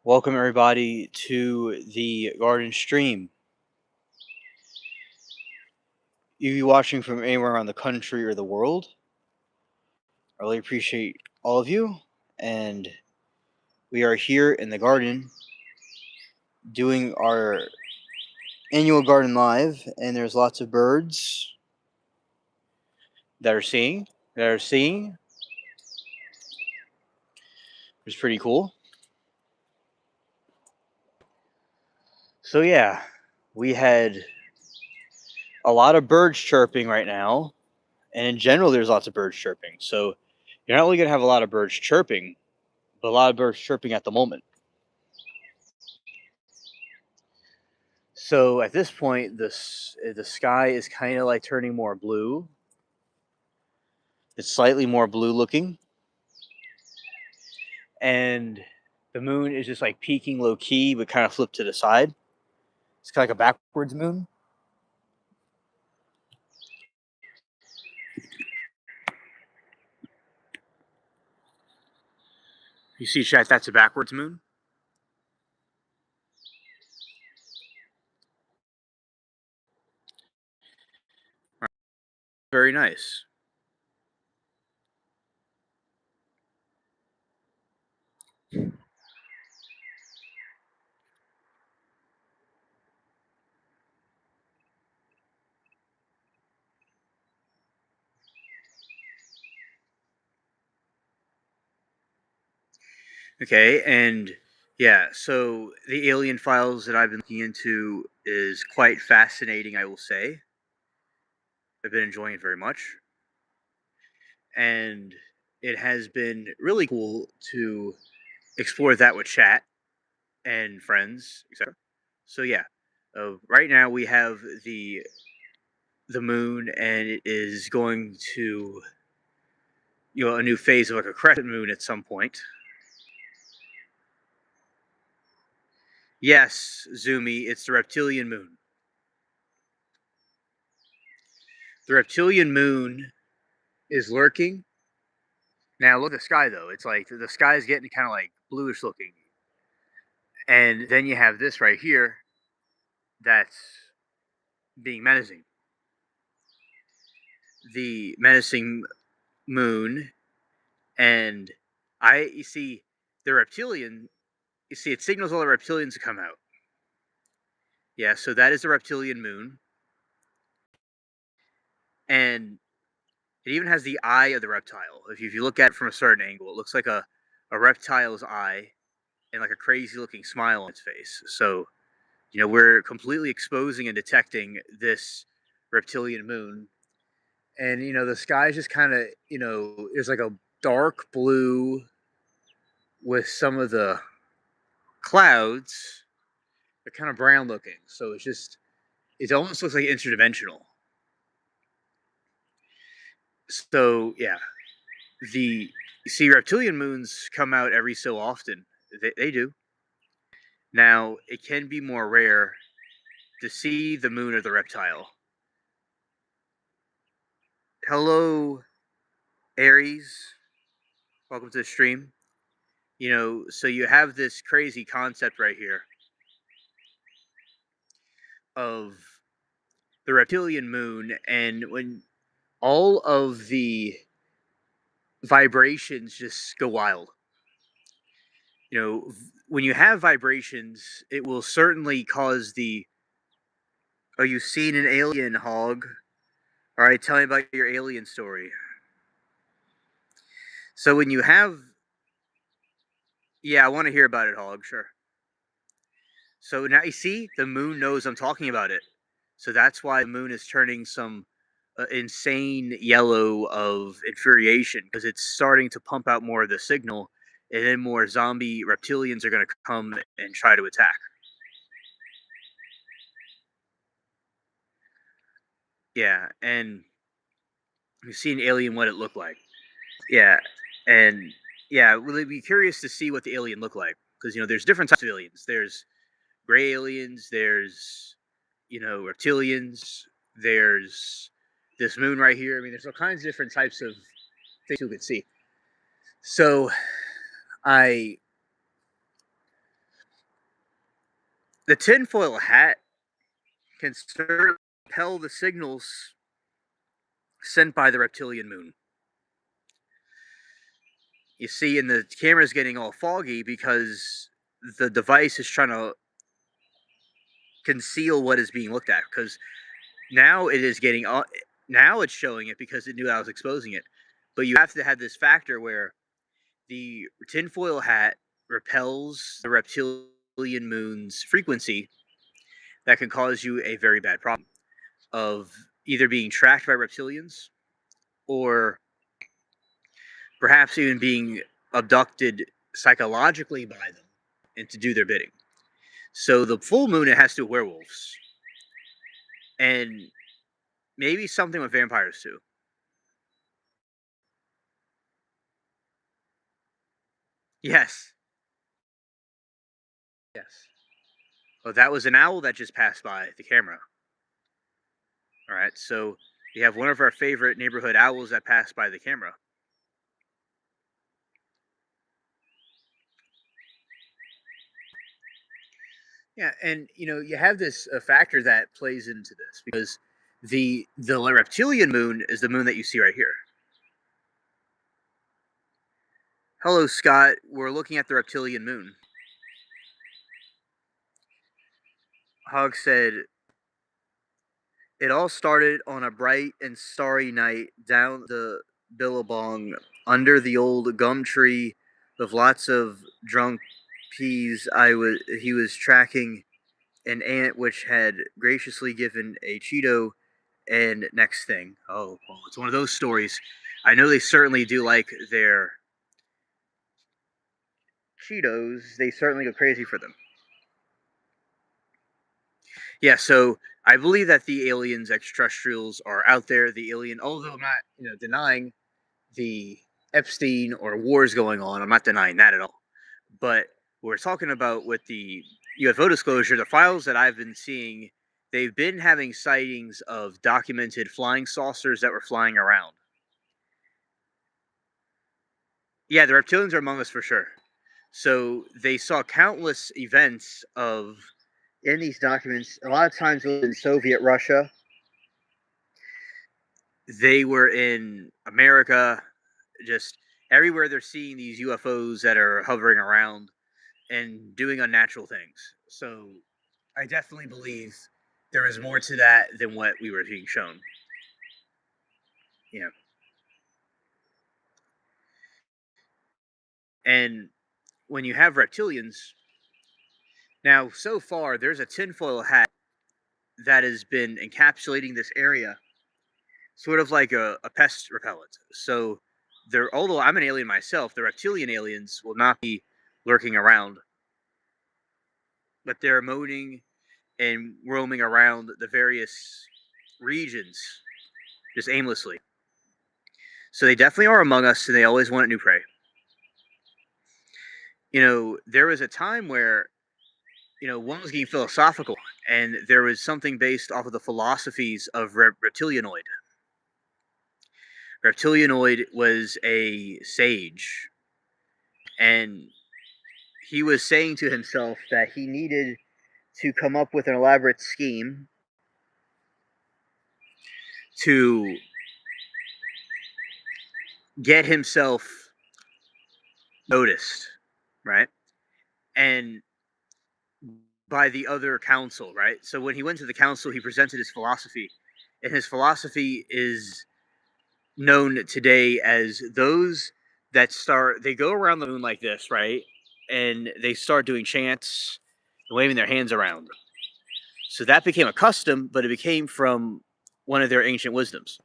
Welcome everybody to the Garden stream. You watching from anywhere around the country or the world. I really appreciate all of you, and we are here in the garden doing our annual garden live, and there's lots of birds that are singing. It's pretty cool. So yeah, we had a lot of birds chirping right now, and in general there's lots of birds chirping. So you're not only gonna have a lot of birds chirping, but a lot of birds chirping at the moment. So at this point, the sky is kind of like turning more blue. It's slightly more blue looking, and the moon is just like peaking low key, but kind of flipped to the side. It's kind of like a backwards moon. You see, chat, that's a backwards moon. Very nice. Okay, and yeah, so the alien files that I've been looking into is quite fascinating, I will say. I've been enjoying it very much. And it has been really cool to explore that with chat and friends, etc. So yeah, right now we have the moon, and it is going to a new phase of like a crescent moon at some point. Yes, Zoomy, it's the reptilian moon. The reptilian moon is lurking. Now look at the sky though; it's like the sky is getting kind of like bluish looking, and then you have this right here that's being menacing. The menacing moon, and you see the reptilian. You see, it signals all the reptilians to come out. Yeah, so that is the reptilian moon, and it even has the eye of the reptile. If you look at it from a certain angle, it looks like a reptile's eye and like a crazy looking smile on its face. So, we're completely exposing and detecting this reptilian moon. And, the sky is just kind of, there's like a dark blue with some of the clouds. They're kind of brown looking. So it almost looks like interdimensional. So, yeah, you see reptilian moons come out every so often. They do. Now, it can be more rare to see the moon or the reptile. Hello, Aries. Welcome to the stream. So you have this crazy concept right here of the reptilian moon, and when all of the vibrations just go wild. When you have vibrations, it will certainly cause the. Oh, you seen an alien, Hog? All right, tell me about your alien story. So when you have, yeah, I want to hear about it, Hog. Sure. So now you see, the moon knows I'm talking about it. So that's why the moon is turning some insane yellow of infuriation, because it's starting to pump out more of the signal, and then more zombie reptilians are going to come and try to attack. Yeah, and we've seen Alien what it looked like. Yeah, and yeah, we'll be curious to see what the alien looked like, because there's different types of aliens. There's gray aliens. There's reptilians. There's this moon right here. I mean, there's all kinds of different types of things you could see. So I The tinfoil hat can certainly tell the signals sent by the reptilian moon. You see, and the camera's getting all foggy because the device is trying to conceal what is being looked at. Because now it is getting now it's showing it because it knew I was exposing it. But you have to have this factor where the tinfoil hat repels the reptilian moon's frequency that can cause you a very bad problem of either being tracked by reptilians or perhaps even being abducted psychologically by them and to do their bidding. So the full moon, it has to do with werewolves and maybe something with vampires too. Yes, yes. Oh, that was an owl that just passed by the camera. All right, so we have one of our favorite neighborhood owls that passed by the camera. Yeah, and you have this factor that plays into this because the reptilian moon is the moon that you see right here. Hello, Scott. We're looking at the reptilian moon. Hog said, it all started on a bright and starry night down the Billabong under the old gum tree with lots of drunk peas. He was tracking an ant which had graciously given a Cheeto and next thing. Oh, well, it's one of those stories. I know they certainly do like their Cheetos. They certainly go crazy for them. Yeah, so I believe that the aliens, extraterrestrials, are out there. The alien, although I'm not, denying the Epstein or wars going on. I'm not denying that at all. But we're talking about with the UFO disclosure, the files that I've been seeing, they've been having sightings of documented flying saucers that were flying around. Yeah, the reptilians are among us for sure. So they saw countless events of in these documents. A lot of times it was in Soviet Russia. They were in America, just everywhere they're seeing these UFOs that are hovering around and doing unnatural things. So I definitely believe there is more to that than what we were being shown. Yeah. And when you have reptilians, now so far there's a tinfoil hat that has been encapsulating this area, sort of like a pest repellent. So there, although I'm an alien myself, the reptilian aliens will not be lurking around, but they're moaning and roaming around the various regions just aimlessly. So they definitely are among us, and they always want new prey. There was a time where one was getting philosophical, and there was something based off of the philosophies of reptilianoid. Reptilianoid was a sage, and he was saying to himself that he needed to come up with an elaborate scheme to get himself noticed, right? And by the other council, right? So when he went to the council, he presented his philosophy, and his philosophy is known today as those that start. They go around the moon like this, right? And they start doing chants, and waving their hands around. So that became a custom, but it became from one of their ancient wisdoms.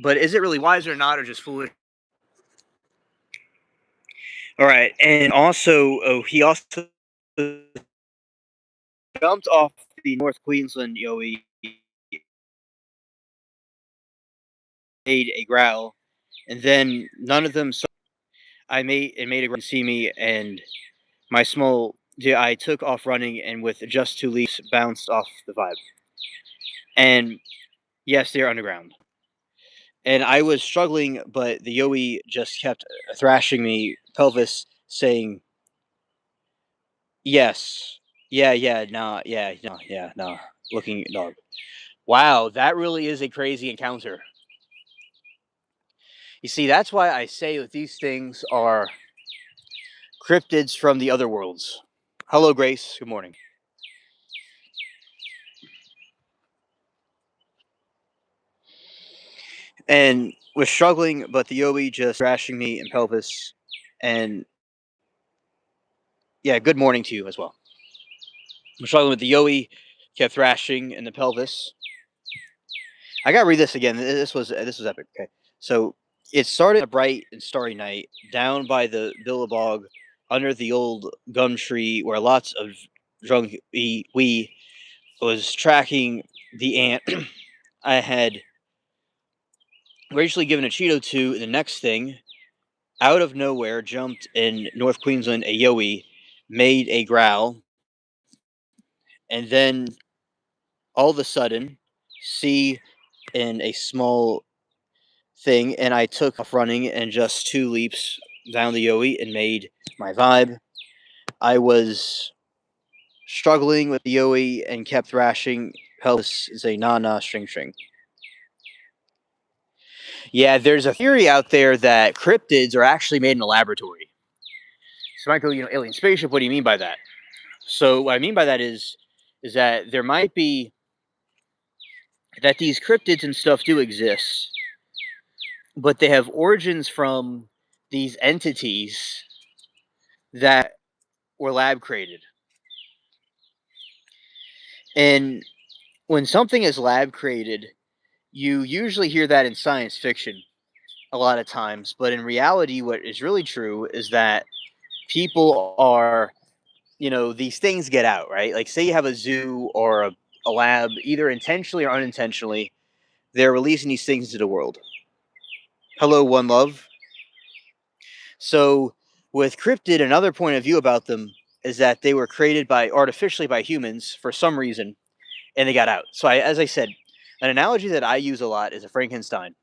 But is it really wise or not, or just foolish? All right, and also, he also jumped off the North Queensland Yowie, made a growl, and then none of them saw. I made a growl to see me, and my small. Yeah, I took off running, and with just two leaps, bounced off the vibe. And yes, they're underground. And I was struggling, but the Yowie just kept thrashing me pelvis, saying, "Yes." Yeah, yeah, no, yeah, no, yeah, no. Looking, no. Wow, that really is a crazy encounter. You see, that's why I say that these things are cryptids from the other worlds. Hello, Grace. Good morning. And was struggling, but the Yowie just thrashing me in pelvis. And yeah, good morning to you as well. I'm struggling with the Yowie, kept thrashing in the pelvis. I gotta read this again. This was epic. Okay, so it started a bright and starry night down by the Billabong, under the old gum tree, where lots of drunk we was tracking the ant I had graciously given a Cheeto to. And the next thing, out of nowhere, jumped in North Queensland a Yowie, made a growl, and then all of a sudden, see in a small thing, and I took off running and just two leaps down the Yowie and made my vibe. I was struggling with the Yowie and kept thrashing. Pelvis is a na string string. Yeah, there's a theory out there that cryptids are actually made in a laboratory. So Michael, alien spaceship. What do you mean by that? So what I mean by that is that there might be that these cryptids and stuff do exist, but they have origins from these entities that were lab created. And when something is lab created, you usually hear that in science fiction a lot of times, but in reality, what is really true is that people are, these things get out, right? Like, say you have a zoo or a lab, either intentionally or unintentionally, they're releasing these things into the world. Hello, One Love. So, with cryptid, another point of view about them is that they were created by artificially by humans for some reason, and they got out. So, as I said, an analogy that I use a lot is a Frankenstein.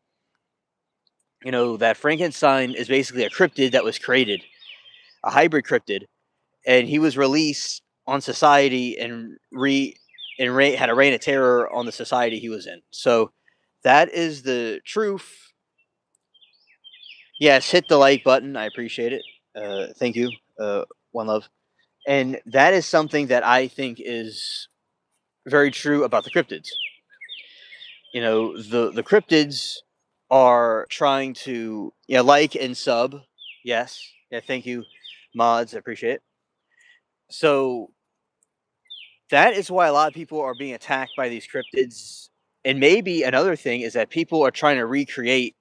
That Frankenstein is basically a cryptid that was created, a hybrid cryptid, and he was released on society and had a reign of terror on the society he was in. So that is the truth. Yes, hit the like button. I appreciate it. Thank you. One love. And that is something that I think is very true about the cryptids. The cryptids are trying to, like and sub. Yes. Yeah, thank you, mods. I appreciate it. So that is why a lot of people are being attacked by these cryptids. And maybe another thing is that people are trying to recreate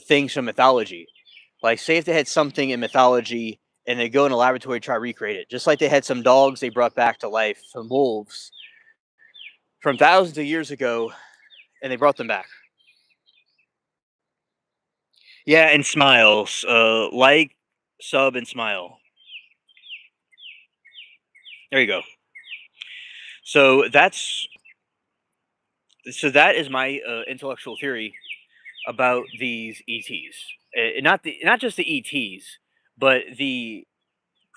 things from mythology. Like, say if they had something in mythology and they go in a laboratory to try to recreate it, just like they had some dogs they brought back to life, some wolves from thousands of years ago, and they brought them back. Yeah, and smiles. Like, sub, and smile. There you go. So that is my intellectual theory about these ETs. Not just the ETs, but the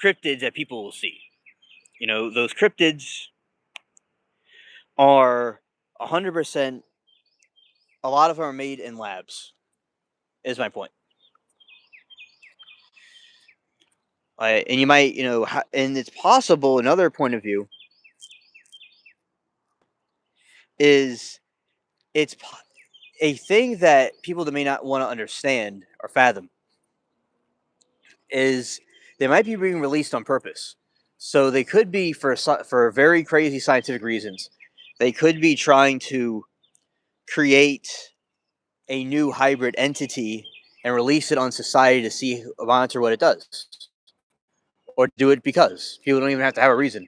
cryptids that people will see. Those cryptids are 100%. A lot of them are made in labs. Is my point. And you might, and it's possible. Another point of view is it's a thing that people that may not want to understand or fathom is they might be being released on purpose. So they could be for very crazy scientific reasons. They could be trying to create a new hybrid entity and release it on society to see monitor what it does, or do it because people don't even have to have a reason.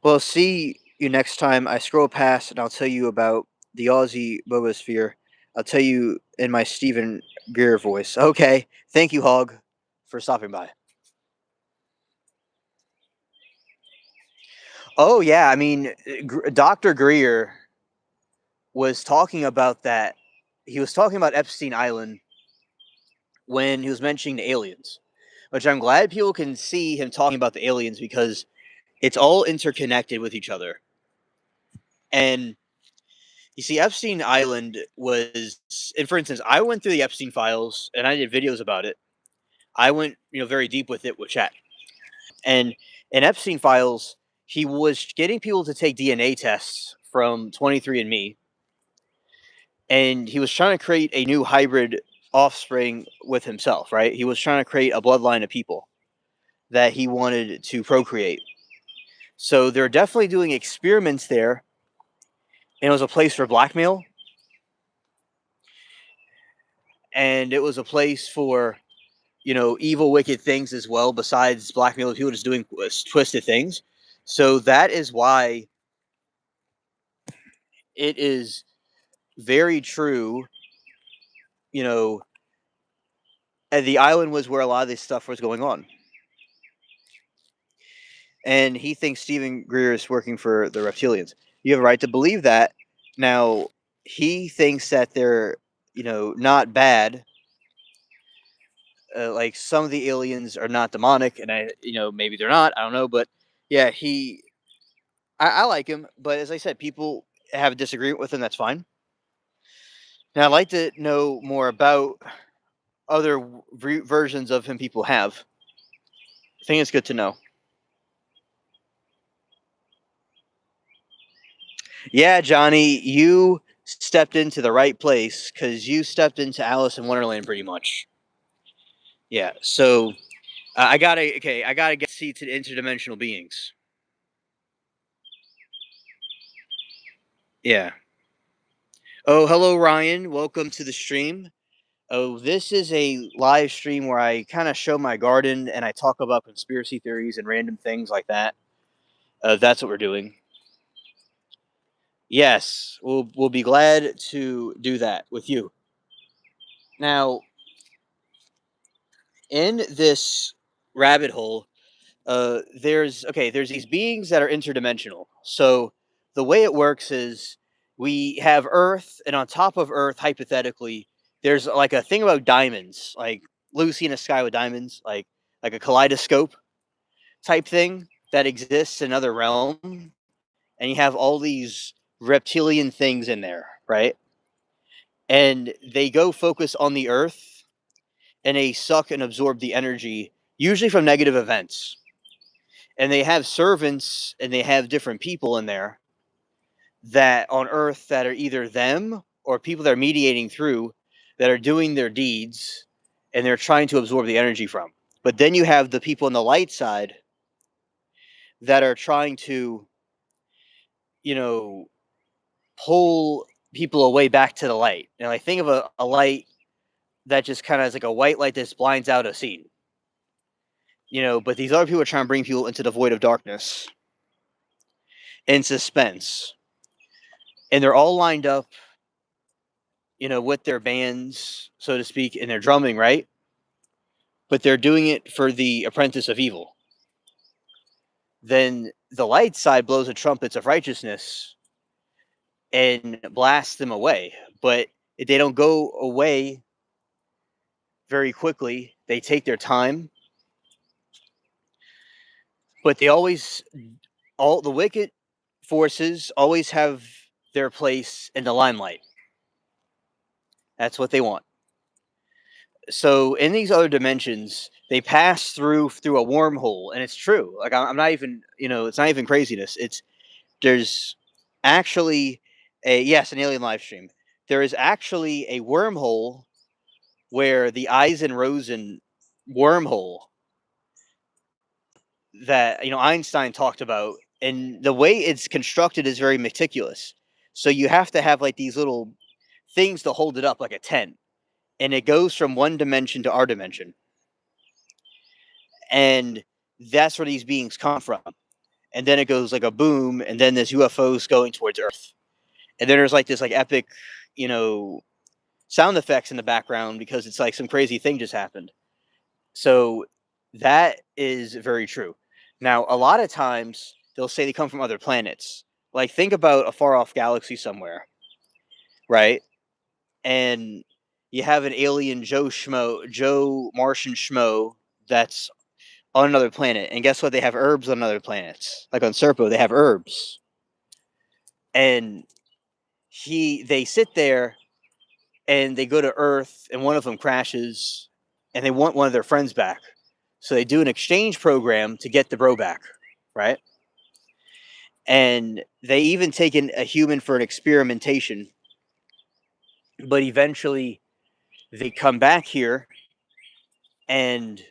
Well, see you next time I scroll past, and I'll tell you about the Aussie Bobosphere. I'll tell you in my Stephen Greer voice. Okay, thank you, Hog, for stopping by. Oh yeah, I mean, Dr. Greer was talking about that. He was talking about Epstein Island when he was mentioning the aliens. which I'm glad people can see him talking about the aliens because it's all interconnected with each other. And you see, Epstein Island was, and for instance, I went through the Epstein files and I did videos about it. I went, very deep with it with chat. And in Epstein files, he was getting people to take DNA tests from 23andMe, and he was trying to create a new hybrid offspring with himself, right? He was trying to create a bloodline of people that he wanted to procreate. So they're definitely doing experiments there, and it was a place for blackmail, and it was a place for evil, wicked things as well. Besides blackmail, people just doing twisted things. So that is why it is very true. You know, and the island was where a lot of this stuff was going on. And he thinks Stephen Greer is working for the reptilians. You have a right to believe that. Now, he thinks that they're, not bad. Like some of the aliens are not demonic, and maybe they're not. I don't know, but yeah, I like him. But as I said, people have a disagreement with him. That's fine. Now, I'd like to know more about other versions of him people have. I think it's good to know. Yeah, Johnny, you stepped into the right place because you stepped into Alice in Wonderland pretty much. Yeah, so I gotta get see to the interdimensional beings. Yeah. Oh, hello, Ryan. Welcome to the stream. Oh, this is a live stream where I kind of show my garden and I talk about conspiracy theories and random things like that. That's what we're doing. Yes, we'll be glad to do that with you. Now, in this rabbit hole, there's these beings that are interdimensional. So the way it works is we have Earth, and on top of Earth, hypothetically, there's like a thing about diamonds, like Lucy in the Sky with Diamonds, like a kaleidoscope type thing that exists in another realm, and you have all these reptilian things in there, right? And they go focus on the Earth, and they suck and absorb the energy, usually from negative events. And they have servants and they have different people in there that on Earth that are either them or people that are mediating through that are doing their deeds and they're trying to absorb the energy from. But then you have the people on the light side that are trying to, you know, pull people away back to the light. And I think of a light that just kind of is like a white light that blinds out a scene. But these other people are trying to bring people into the void of darkness and suspense. And they're all lined up, with their bands, so to speak, and their drumming, right? But they're doing it for the apprentice of evil. Then the light side blows the trumpets of righteousness and blasts them away. But they don't go away very quickly. They take their time. But all the wicked forces always have their place in the limelight. That's what they want. So in these other dimensions, they pass through a wormhole, and it's true. Like I'm not even, it's not even craziness. There's actually an alien live stream. There is actually a wormhole where the Eisen-Rosen wormhole that Einstein talked about, and the way it's constructed is very meticulous. So you have to have like these little things to hold it up, like a tent, and it goes from one dimension to our dimension. And that's where these beings come from. And then it goes like a boom, and then there's UFOs going towards Earth. And then there's like this like epic, sound effects in the background because it's like some crazy thing just happened. So that is very true. Now, a lot of times they'll say they come from other planets. Like think about a far off galaxy somewhere, right? And you have an alien Joe Martian Schmo that's on another planet. And guess what? They have herbs on other planets. Like on Serpo, they have herbs. And they sit there and they go to Earth, and one of them crashes, and they want one of their friends back. So they do an exchange program to get the bro back, right? And they even take in a human for an experimentation, but eventually they come back here, and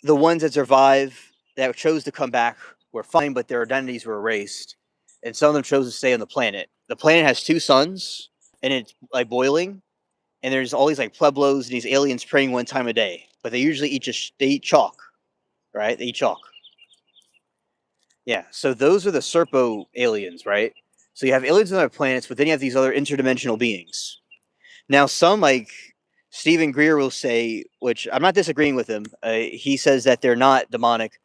the ones that survive that chose to come back were fine, but their identities were erased, and some of them chose to stay on the planet. The planet has two suns, and it's like boiling, and there's all these like pueblos and these aliens praying one time a day, but they usually they eat chalk, right? They eat chalk. Yeah, so those are the Serpo aliens, right? So you have aliens on other planets, but then you have these other interdimensional beings. Now, some like Stephen Greer will say, which I'm not disagreeing with him. He says that they're not demonic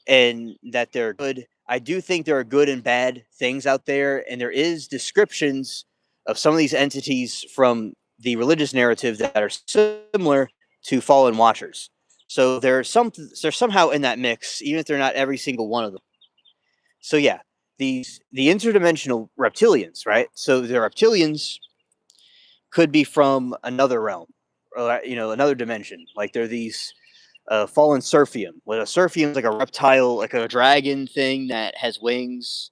and that they're good. I do think there are good and bad things out there, and there is descriptions of some of these entities from the religious narrative that are similar to fallen watchers. So they're somehow in that mix, even if they're not every single one of them. So yeah, the interdimensional reptilians, right? So the reptilians could be from another realm, or another dimension. Like they're these fallen Surfium. Well, a Surfium is like a reptile, like a dragon thing that has wings.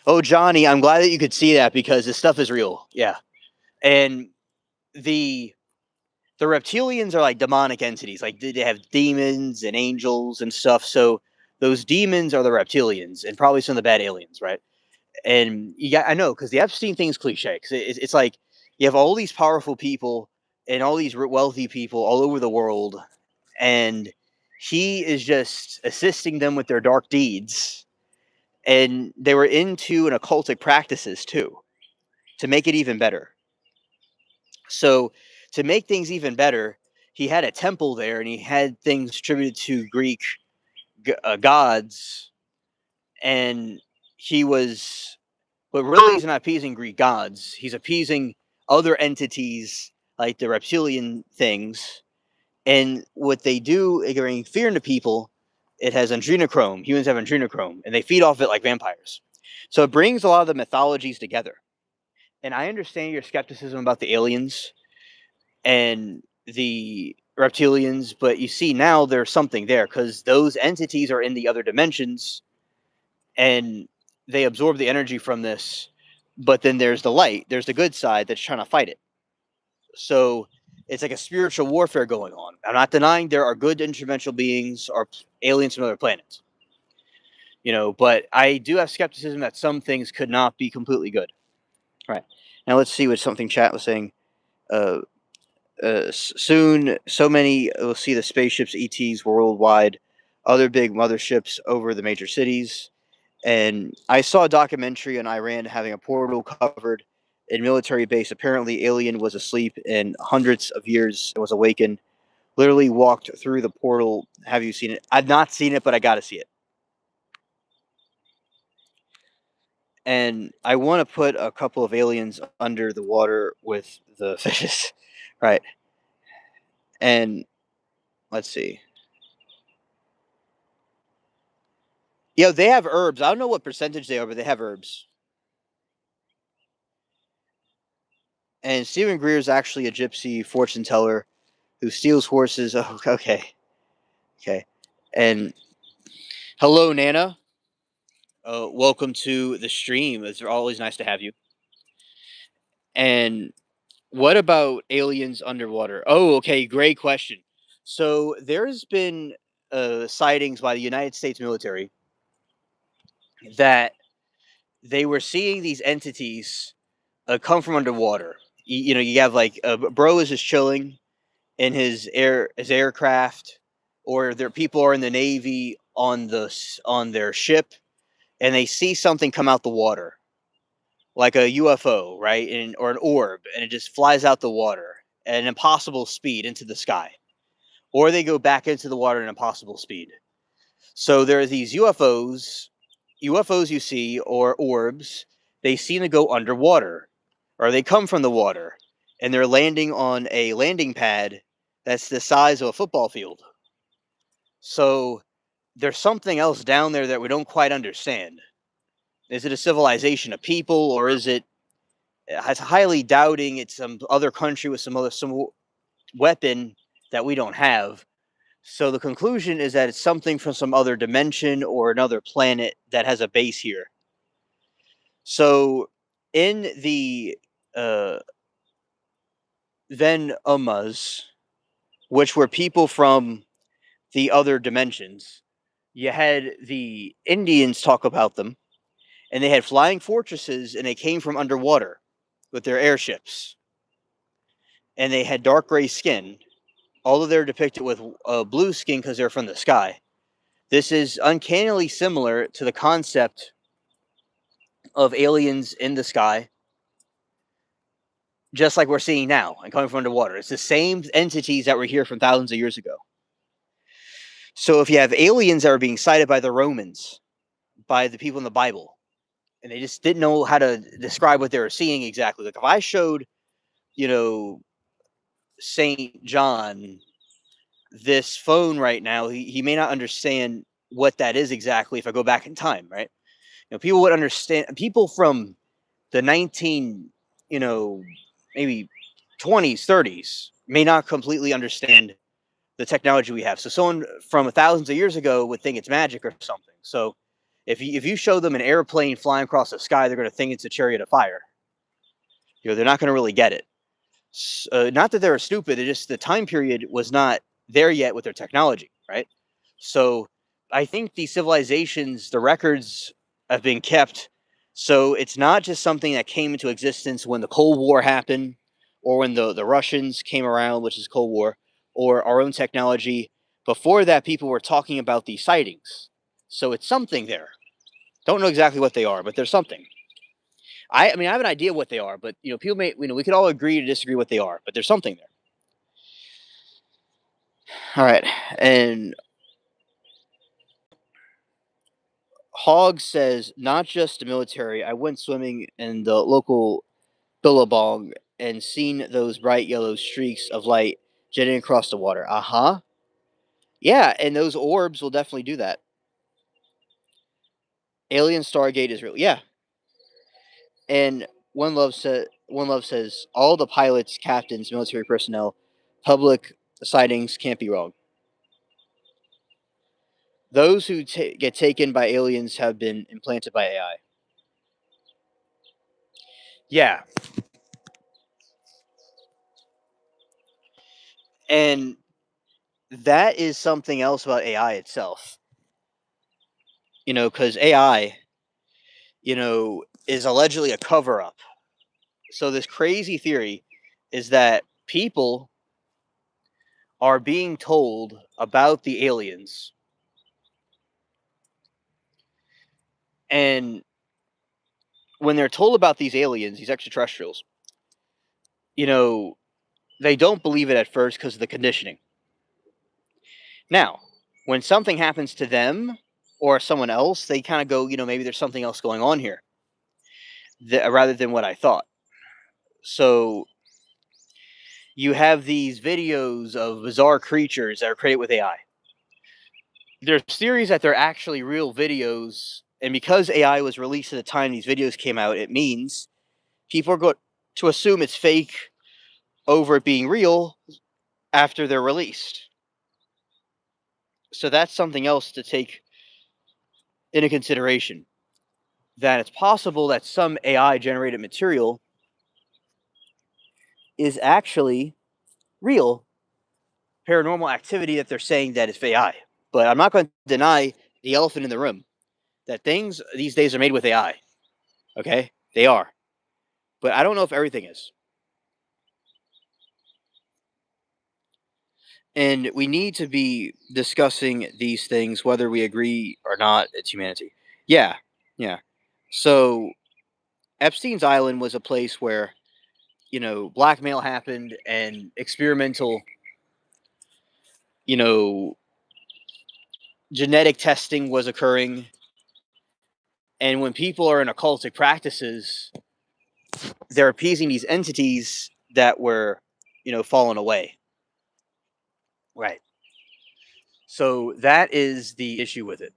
Oh, Johnny, I'm glad that you could see that because this stuff is real. Yeah, and the reptilians are like demonic entities. Like they have demons and angels and stuff. So those demons are the reptilians and probably some of the bad aliens, right? And I know because the Epstein thing's cliche. Cause it's like you have all these powerful people and all these wealthy people all over the world, and he is just assisting them with their dark deeds. And they were into an occultic practices too to make it even better. So to make things even better, he had a temple there, and he had things attributed to Greek gods, and he was but really, he's not appeasing Greek gods. He's appeasing other entities like the reptilian things. And what they do, they bring fear into people. It has adrenochrome. Humans have adrenochrome, and they feed off it like vampires. So it brings a lot of the mythologies together. And I understand your skepticism about the aliens and the reptilians, but you see now there's something there because those entities are in the other dimensions, and they absorb the energy from this. But then there's the light, there's the good side that's trying to fight it. So it's like a spiritual warfare going on. I'm not denying there are good interdimensional beings or aliens from other planets, but I do have skepticism that some things could not be completely good. Right. Now let's see what something chat was saying. Uh, Soon, so many will see the spaceships, ETs worldwide, other big motherships over the major cities. And I saw a documentary on Iran having a portal covered in military base. Apparently, alien was asleep in hundreds of years and was awakened. Literally walked through the portal. Have you seen it? I've not seen it, but I got to see it. And I want to put a couple of aliens under the water with the fishes, right? And let's see. They have herbs. I don't know what percentage they are, but they have herbs. And Stephen Greer is actually a gypsy fortune teller who steals horses. Oh, okay. Okay. And hello, Nana. Welcome to the stream. It's always nice to have you. And what about aliens underwater? Oh, okay. Great question. So there's been sightings by the United States military that they were seeing these entities come from underwater. You have like bro is just chilling in his aircraft, or their people are in the Navy on their ship, and they see something come out the water, like a UFO, right? Or an orb, and it just flies out the water at an impossible speed into the sky. Or they go back into the water at an impossible speed. So there are these UFOs UFOs you see, or orbs, they seem to go underwater, or they come from the water, and they're landing on a landing pad that's the size of a football field. So there's something else down there that we don't quite understand. Is it a civilization of people, or is it? It's highly doubting it's some other country with some weapon that we don't have. So the conclusion is that it's something from some other dimension or another planet that has a base here. So in the uh, then Ummahs, which were people from the other dimensions, you had the Indians talk about them, and they had flying fortresses, and they came from underwater with their airships, and they had dark gray skin. Although they're depicted with blue skin because they're from the sky. This is uncannily similar to the concept of aliens in the sky, just like we're seeing now and coming from underwater. It's the same entities that were here from thousands of years ago. So if you have aliens that are being cited by the Romans, by the people in the Bible, and they just didn't know how to describe what they were seeing exactly. Like if I showed, you know, Saint John this phone right now, he may not understand what that is exactly if I go back in time, right? People would understand. People from the 19, you know, maybe 20s, 30s may not completely understand the technology we have. So someone from thousands of years ago would think it's magic or something. So if you show them an airplane flying across the sky, they're going to think it's a chariot of fire. They're not going to really get it. Not that they were stupid, it just the time period was not there yet with their technology, right? So I think these civilizations, the records have been kept. So it's not just something that came into existence when the Cold War happened or when the Russians came around, which is Cold War, or our own technology. Before that, people were talking about these sightings. So it's something there. Don't know exactly what they are, but there's something. I mean, I have an idea what they are, but people may, we could all agree to disagree what they are, but there's something there. All right, and Hogg says not just the military. I went swimming in the local billabong and seen those bright yellow streaks of light jetting across the water. Uh huh. Yeah, and those orbs will definitely do that. Alien Stargate is real. Yeah, and One Love says all the pilots, captains, military personnel, public sightings can't be wrong. Those who get taken by aliens have been implanted by AI. Yeah, and that is something else about AI itself. Because AI, is allegedly a cover up. So this crazy theory is that people are being told about the aliens, and when they're told about these aliens, these extraterrestrials, you know, they don't believe it at first because of the conditioning. Now, when something happens to them or someone else, they kind of go, maybe there's something else going on here, rather than what I thought. So you have these videos of bizarre creatures that are created with AI. There's theories that they're actually real videos, and because AI was released at the time these videos came out, it means people are going to assume it's fake over it being real after they're released. So that's something else to take into consideration. That it's possible that some AI generated material is actually real paranormal activity that they're saying that is AI. But I'm not going to deny the elephant in the room that things these days are made with AI. Okay? They are. But I don't know if everything is. And we need to be discussing these things whether we agree or not. It's humanity. Yeah. Yeah. So Epstein's Island was a place where, blackmail happened and experimental, you know, genetic testing was occurring. And when people are in occultic practices, they're appeasing these entities that were, fallen away. Right. So that is the issue with it.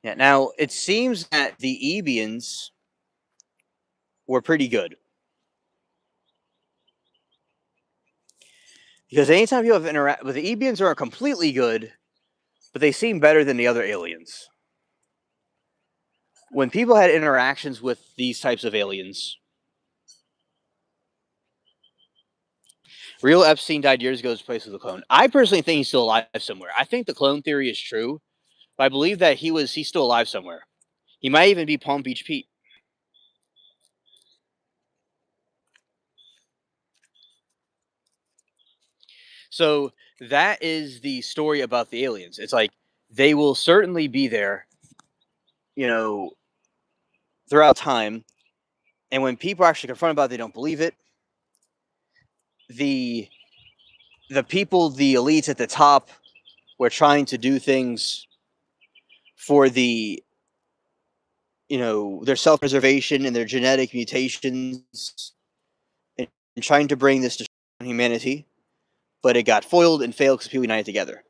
Yeah. Now it seems that the Ebians were pretty good because anytime you have interact with the Ebians, are completely good, but they seem better than the other aliens. When people had interactions with these types of aliens, real Epstein died years ago. His place with a clone. I personally think he's still alive somewhere. I think the clone theory is true, but I believe that he's still alive somewhere. He might even be Palm Beach Pete. So that is the story about the aliens. It's like they will certainly be there, you know, throughout time. And when people are actually confronted about it, they don't believe it. The people, the elites at the top, were trying to do things for their self-preservation and their genetic mutations, and trying to bring this to humanity, but it got foiled and failed because people united together.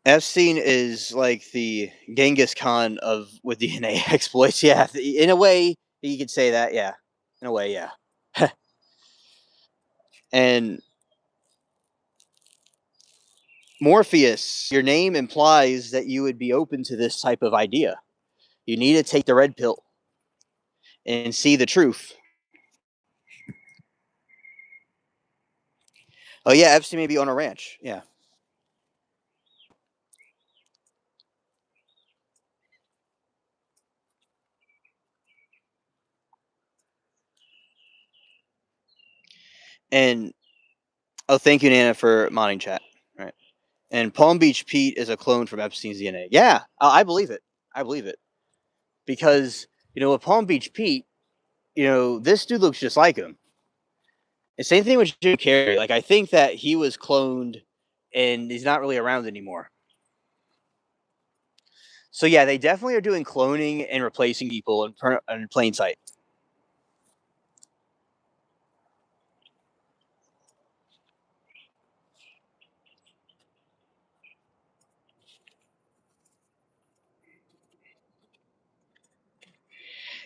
Epstein is like the Genghis Khan of with DNA exploits. Yeah, in a way, you could say that. Yeah, in a way, yeah. And Morpheus, your name implies that you would be open to this type of idea. You need to take the red pill and see the truth. Oh yeah, Epstein may be on a ranch. Yeah, and oh, thank you, Nana, for modding chat. Right, and Palm Beach Pete is a clone from Epstein's DNA. Yeah, I believe it. I believe it because with Palm Beach Pete, this dude looks just like him. And same thing with Jim Carrey. Like I think that he was cloned, and he's not really around anymore. So yeah, they definitely are doing cloning and replacing people in plain sight.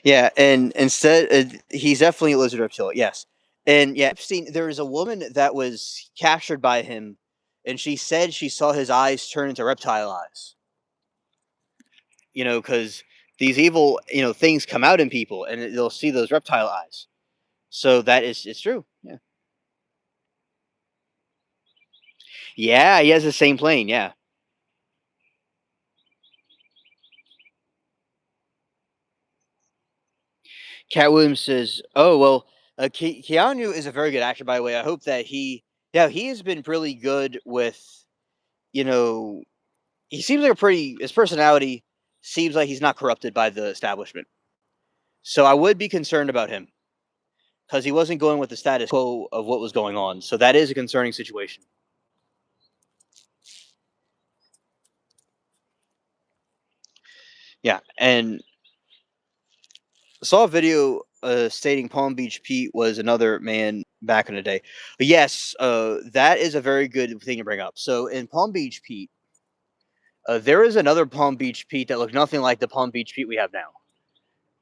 Yeah, and instead, he's definitely a lizard reptile. Yes, and yeah, Epstein. There was a woman that was captured by him, and she said she saw his eyes turn into reptile eyes. Because these evil, things come out in people, and they'll see those reptile eyes. So that is it's true. Yeah. Yeah, he has the same plane. Yeah. Cat Williams says, "Oh well, Keanu is a very good actor, by the way. I hope that he has been really good with, you know, he seems like his personality seems like he's not corrupted by the establishment. So I would be concerned about him because he wasn't going with the status quo of what was going on. So that is a concerning situation. Yeah, and saw a video stating Palm Beach Pete was another man back in the day. But yes, that is a very good thing to bring up. So in Palm Beach Pete, there is another Palm Beach Pete that looked nothing like the Palm Beach Pete we have now.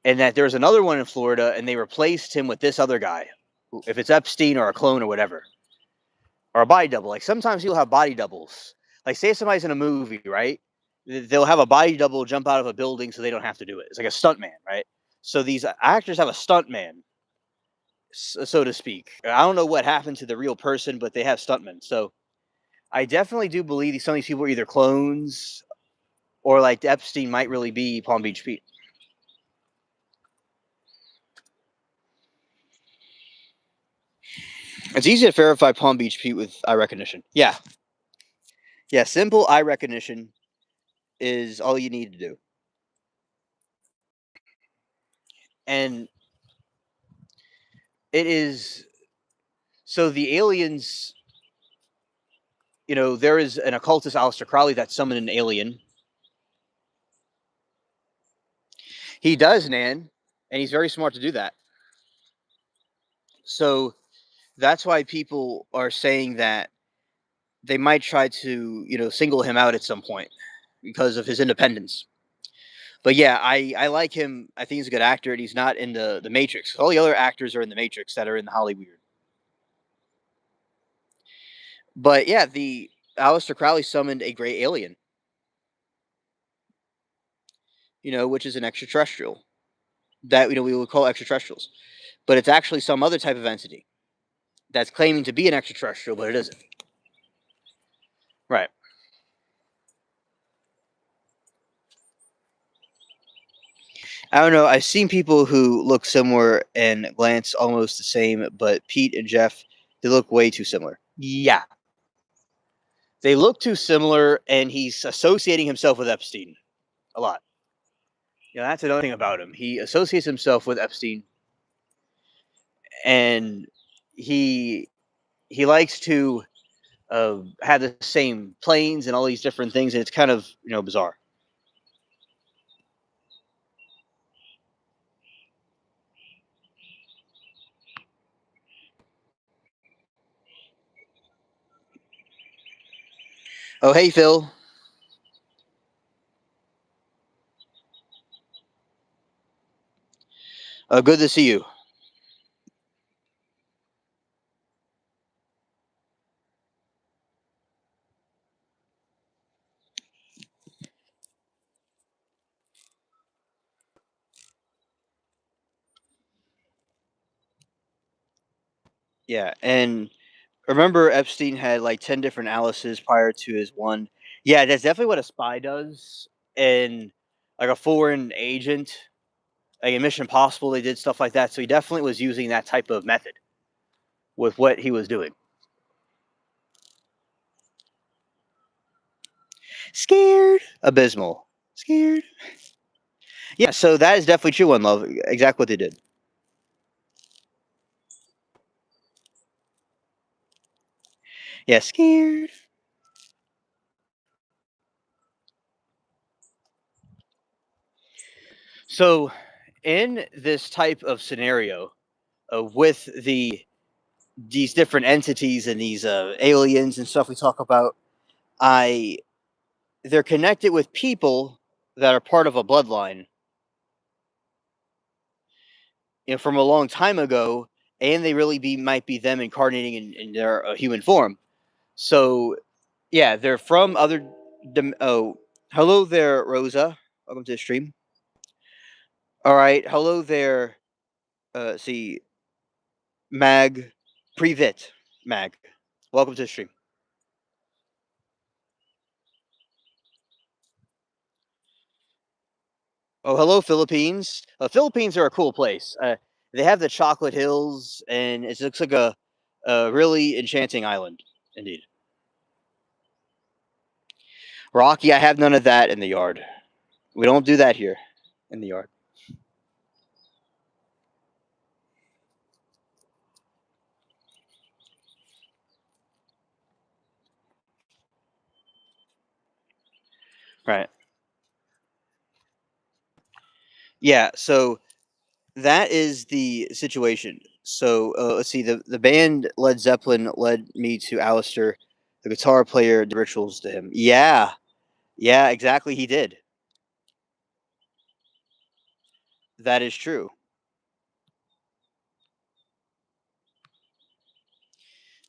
And that there's another one in Florida, and they replaced him with this other guy, if it's Epstein or a clone or whatever, or a body double. Like sometimes you'll have body doubles. Like say somebody's in a movie, right? They'll have a body double jump out of a building so they don't have to do it. It's like a stunt man, right? So these actors have a stunt man, so to speak. I don't know what happened to the real person, but they have stuntmen. So I definitely do believe some of these people are either clones or like Epstein might really be Palm Beach Pete. It's easy to verify Palm Beach Pete with eye recognition. Yeah. Yeah, simple eye recognition is all you need to do. And It is so the aliens. There is an occultist, Aleister Crowley, that summoned an alien. He does, Nan, and he's very smart to do that. So that's why people are saying that they might try to, single him out at some point because of his independence. But yeah, I like him. I think he's a good actor, and he's not in the Matrix. All the other actors are in the Matrix that are in the Hollywood. But yeah, the Aleister Crowley summoned a gray alien, which is an extraterrestrial that we would call extraterrestrials, but it's actually some other type of entity that's claiming to be an extraterrestrial, but it isn't. Right. I don't know. I've seen people who look similar and glance almost the same, but Pete and Jeff, they look way too similar. Yeah. They look too similar, and he's associating himself with Epstein a lot. That's another thing about him. He associates himself with Epstein, and he he likes to have the same planes and all these different things, and it's kind of bizarre. Oh, hey, Phil. Good to see you. Yeah, and remember Epstein had like 10 different Alices prior to his one. Yeah, that's definitely what a spy does. And like a foreign agent, like in Mission Impossible, they did stuff like that. So he definitely was using that type of method with what he was doing. Scared. Abysmal. Scared. Yeah, so that is definitely true, One Love. Exactly what they did. Yeah, scared. So, in this type of scenario, with these different entities and these aliens and stuff we talk about, I they're connected with people that are part of a bloodline, from a long time ago, and they really might be them incarnating in their human form. So, yeah, they're from other. Oh, hello there, Rosa. Welcome to the stream. All right, hello there. See, Mag, Privit, Mag. Welcome to the stream. Oh, hello, Philippines. Philippines are a cool place. They have the chocolate hills, and it looks like a really enchanting island, indeed. Rocky, I have none of that in the yard. We don't do that here in the yard. Right. Yeah, so that is the situation. So let's see. The band Led Zeppelin led me to Alistair, the guitar player, the rituals to him. Yeah, yeah, exactly. He did. That is true.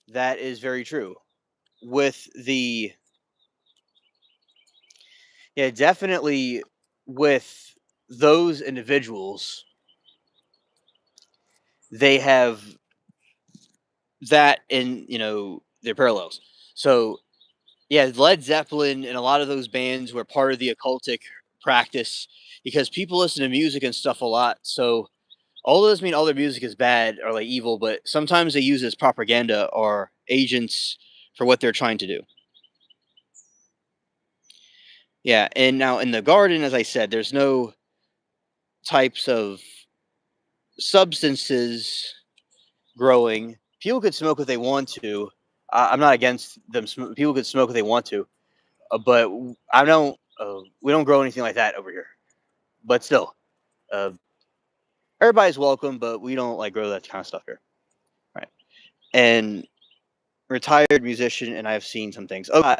That is very true. With the Yeah, definitely with those individuals, they have that in, their parallels. So, yeah, Led Zeppelin and a lot of those bands were part of the occultic practice because people listen to music and stuff a lot. So, all those mean all their music is bad or like evil, but sometimes they use it as propaganda or agents for what they're trying to do. Yeah, and now in the garden, as I said, there's no types of substances growing. People could smoke if they want to. I'm not against them. People could smoke if they want to, but I don't. We don't grow anything like that over here. But still, uh, everybody's welcome. But we don't like grow that kind of stuff here, right? And retired musician, and I've seen some things. Oh,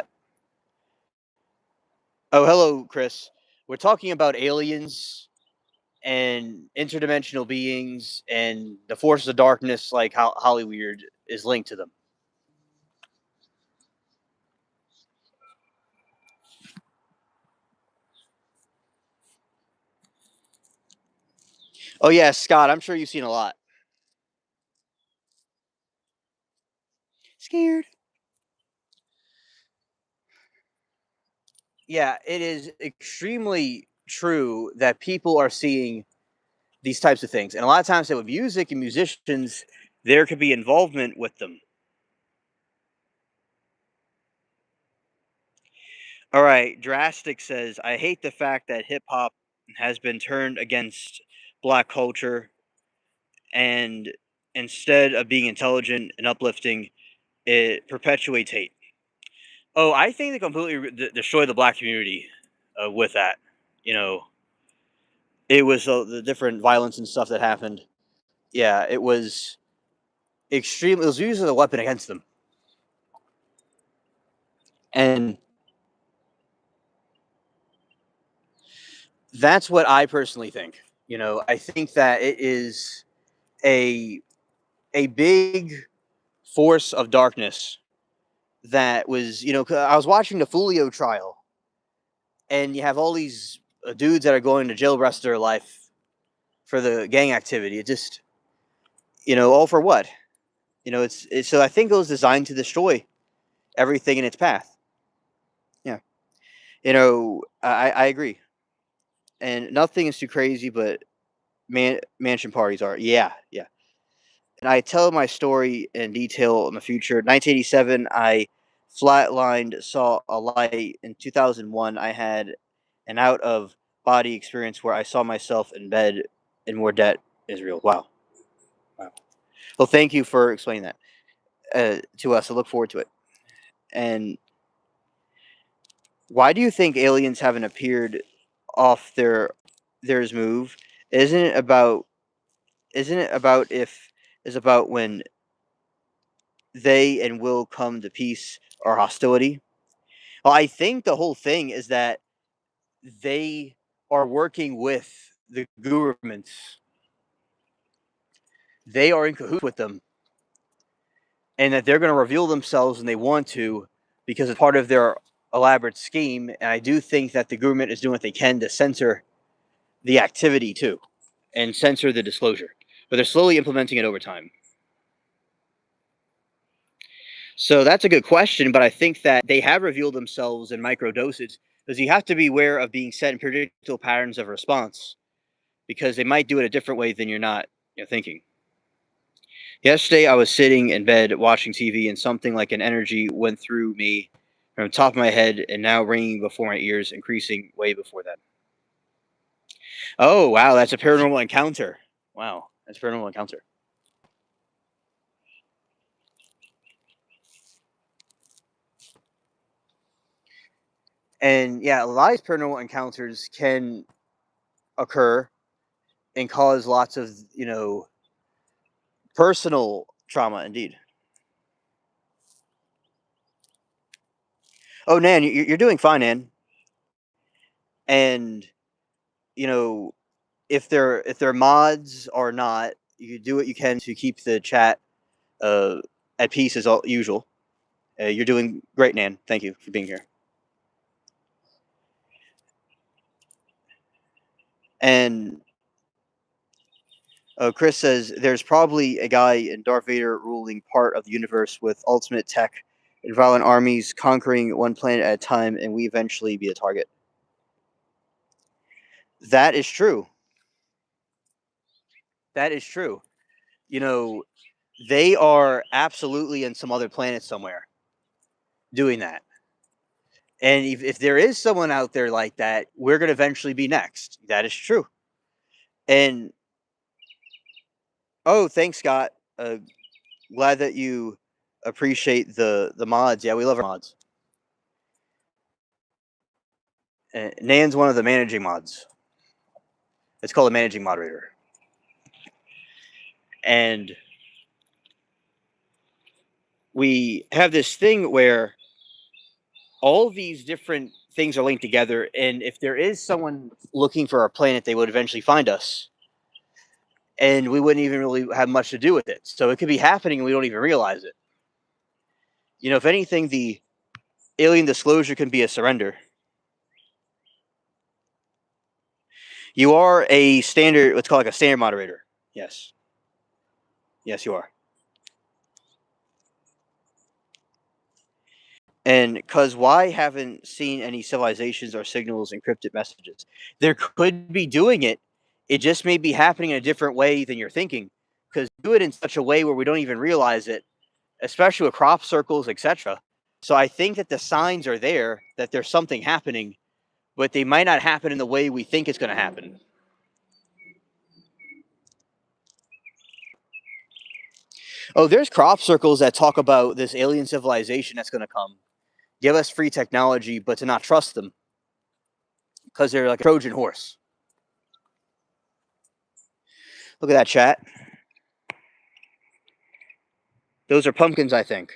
hello, Chris. We're talking about aliens and interdimensional beings and the forces of darkness, like how Hollyweird is linked to them. Oh yeah, Scott. I'm sure you've seen a lot. Scared. Yeah, it is extremely true that people are seeing these types of things, and a lot of times, with music and musicians, there could be involvement with them. All right, Drastic says, I hate the fact that hip hop has been turned against black culture, and instead of being intelligent and uplifting, it perpetuates hate. Oh, I think they completely destroyed the black community with that. You know, it was the different violence and stuff that happened. Yeah, it was extreme. It was used as a weapon against them, and that's what I personally think. I think that it is a a big force of darkness that was. 'Cause I was watching the Fulio trial, and you have all these dudes that are going to jail the rest of their life for the gang activity. It just, all for what? It's so I think it was designed to destroy everything in its path. Yeah, I agree, and nothing is too crazy, but mansion parties are. Yeah, yeah. And I tell my story in detail in the future. 1987, I flatlined, saw a light. In 2001, I had an out of body experience where I saw myself in bed and more debt is real. Wow. Wow. Well, thank you for explaining that to us. I look forward to it. And why do you think aliens haven't appeared off theirs move? Isn't it about isn't it about if is about when they and will come to peace or hostility? Well, I think the whole thing is that they are working with the governments. They are in cahoots with them, and that they're going to reveal themselves when they want to, because it's part of their elaborate scheme. And I do think that the government is doing what they can to censor the activity too, and censor the disclosure. But they're slowly implementing it over time. So that's a good question, but I think that they have revealed themselves in micro doses because you have to be aware of being set in predictable patterns of response because they might do it a different way than you're not thinking. Yesterday, I was sitting in bed watching TV, and something like an energy went through me from the top of my head and now ringing before my ears, increasing way before that. Oh, wow, that's a paranormal encounter. Wow, that's a paranormal encounter. And yeah, a lot of these paranormal encounters can occur and cause lots of, personal trauma indeed. Oh, Nan, you're doing fine, Nan. And you know, if they're mods or not, you do what you can to keep the chat uh, at peace as usual. You're doing great, Nan. Thank you for being here. And Chris says there's probably a guy in Darth Vader ruling part of the universe with ultimate tech and violent armies conquering one planet at a time, and we eventually be a target. That is true. That is true. You know, they are absolutely in some other planet somewhere doing that. And if there is someone out there like that, we're going to eventually be next. That is true. And oh, thanks, Scott. Glad that you appreciate the mods. Yeah, we love our mods. Nan's one of the managing mods. It's called a managing moderator. And we have this thing where all these different things are linked together, and if there is someone looking for our planet, they would eventually find us, and we wouldn't even really have much to do with it. So it could be happening and we don't even realize it. If anything, the alien disclosure can be a surrender. You are a standard, what's called like a standard moderator. Yes. Yes, you are. And because why haven't seen any civilizations or signals encrypted messages? There could be doing it. It just may be happening in a different way than you're thinking. Because do it in such a way where we don't even realize it, especially with crop circles, etc. So I think that the signs are there that there's something happening, but they might not happen in the way we think it's going to happen. Oh, there's crop circles that talk about this alien civilization that's going to come, give us free technology, but to not trust them because they're like a Trojan horse. Look at that chat. Those are pumpkins, I think.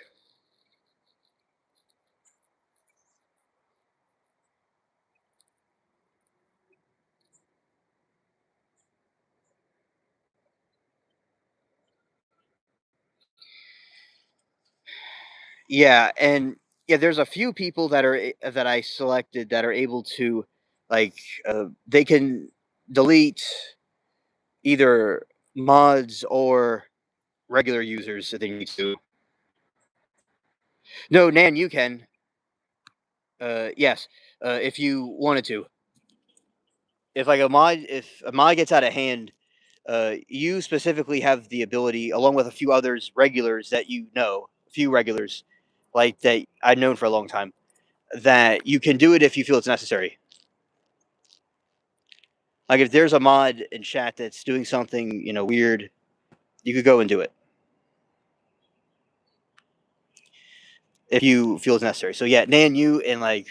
Yeah, and yeah, there's a few people that I selected that are able to, like, they can delete either mods or regular users if they need to. No, Nan, you can. Yes, if you wanted to. If a mod gets out of hand, you specifically have the ability, along with a few others, regulars that a few regulars, like that I've known for a long time, that you can do it if you feel it's necessary. Like if there's a mod in chat that's doing something, weird, you could go and do it if you feel it's necessary. So yeah, Nan, you and like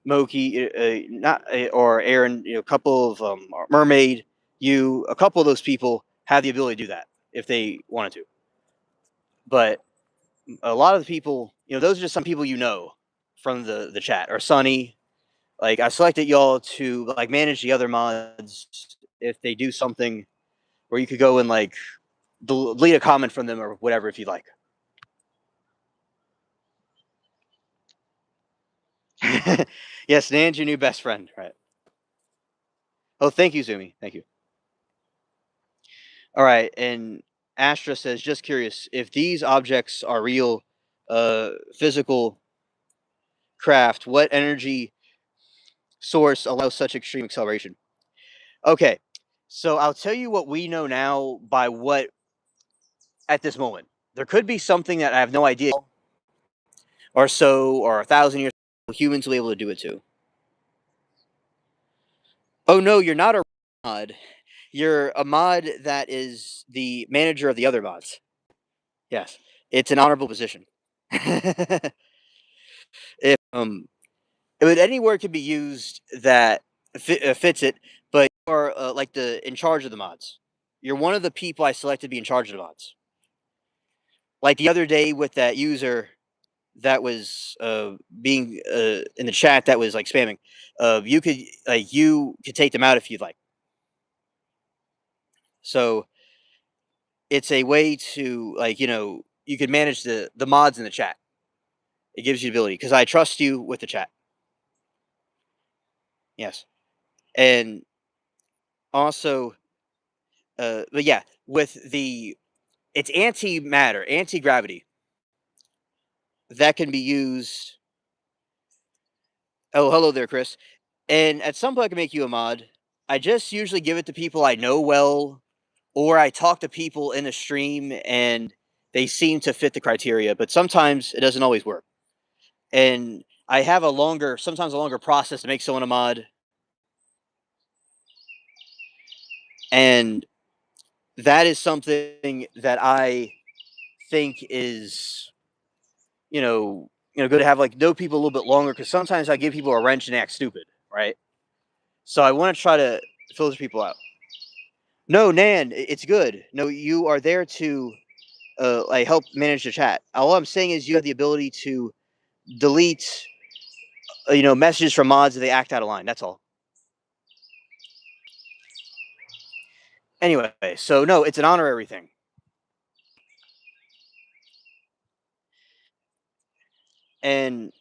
Moki, not or Aaron, a couple of Mermaid, a couple of those people have the ability to do that if they wanted to. But a lot of the people, those are just some people from the chat. Or Sunny, like I selected y'all to like manage the other mods if they do something where you could go and like delete a comment from them or whatever if you'd like. Yes, Nan's your new best friend, right? Oh, thank you, Zumi. Thank you. All right, and Astra says, just curious, if these objects are real, physical craft, what energy source allows such extreme acceleration? Okay, so I'll tell you what we know now by what at this moment. There could be something that I have no idea, or 1,000 years humans will be able to do it too. Oh no, you're not a mod. You're a mod that is the manager of the other mods. Yes, it's an honorable position. if any word can be used that fits it, but you are like in charge of the mods. You're one of the people I selected to be in charge of the mods. Like the other day with that user that was being in the chat that was like spamming. You could take them out if you'd like. So it's a way to you can manage the mods in the chat. It gives you the ability because I trust you with the chat. Yes, and also, but yeah, with it's antimatter, anti gravity that can be used. Oh, hello there, Chris. And at some point, I can make you a mod. I just usually give it to people I know well, or I talk to people in a stream and they seem to fit the criteria. But sometimes it doesn't always work. And I have sometimes a longer process to make someone a mod. And that is something that I think is, good to have like know people a little bit longer because sometimes I give people a wrench and they act stupid, right? So I want to try to filter people out. No, Nan, it's good. No, you are there to like help manage the chat. All I'm saying is you have the ability to delete, messages from mods if they act out of line. That's all. Anyway, so no, it's an honorary thing. And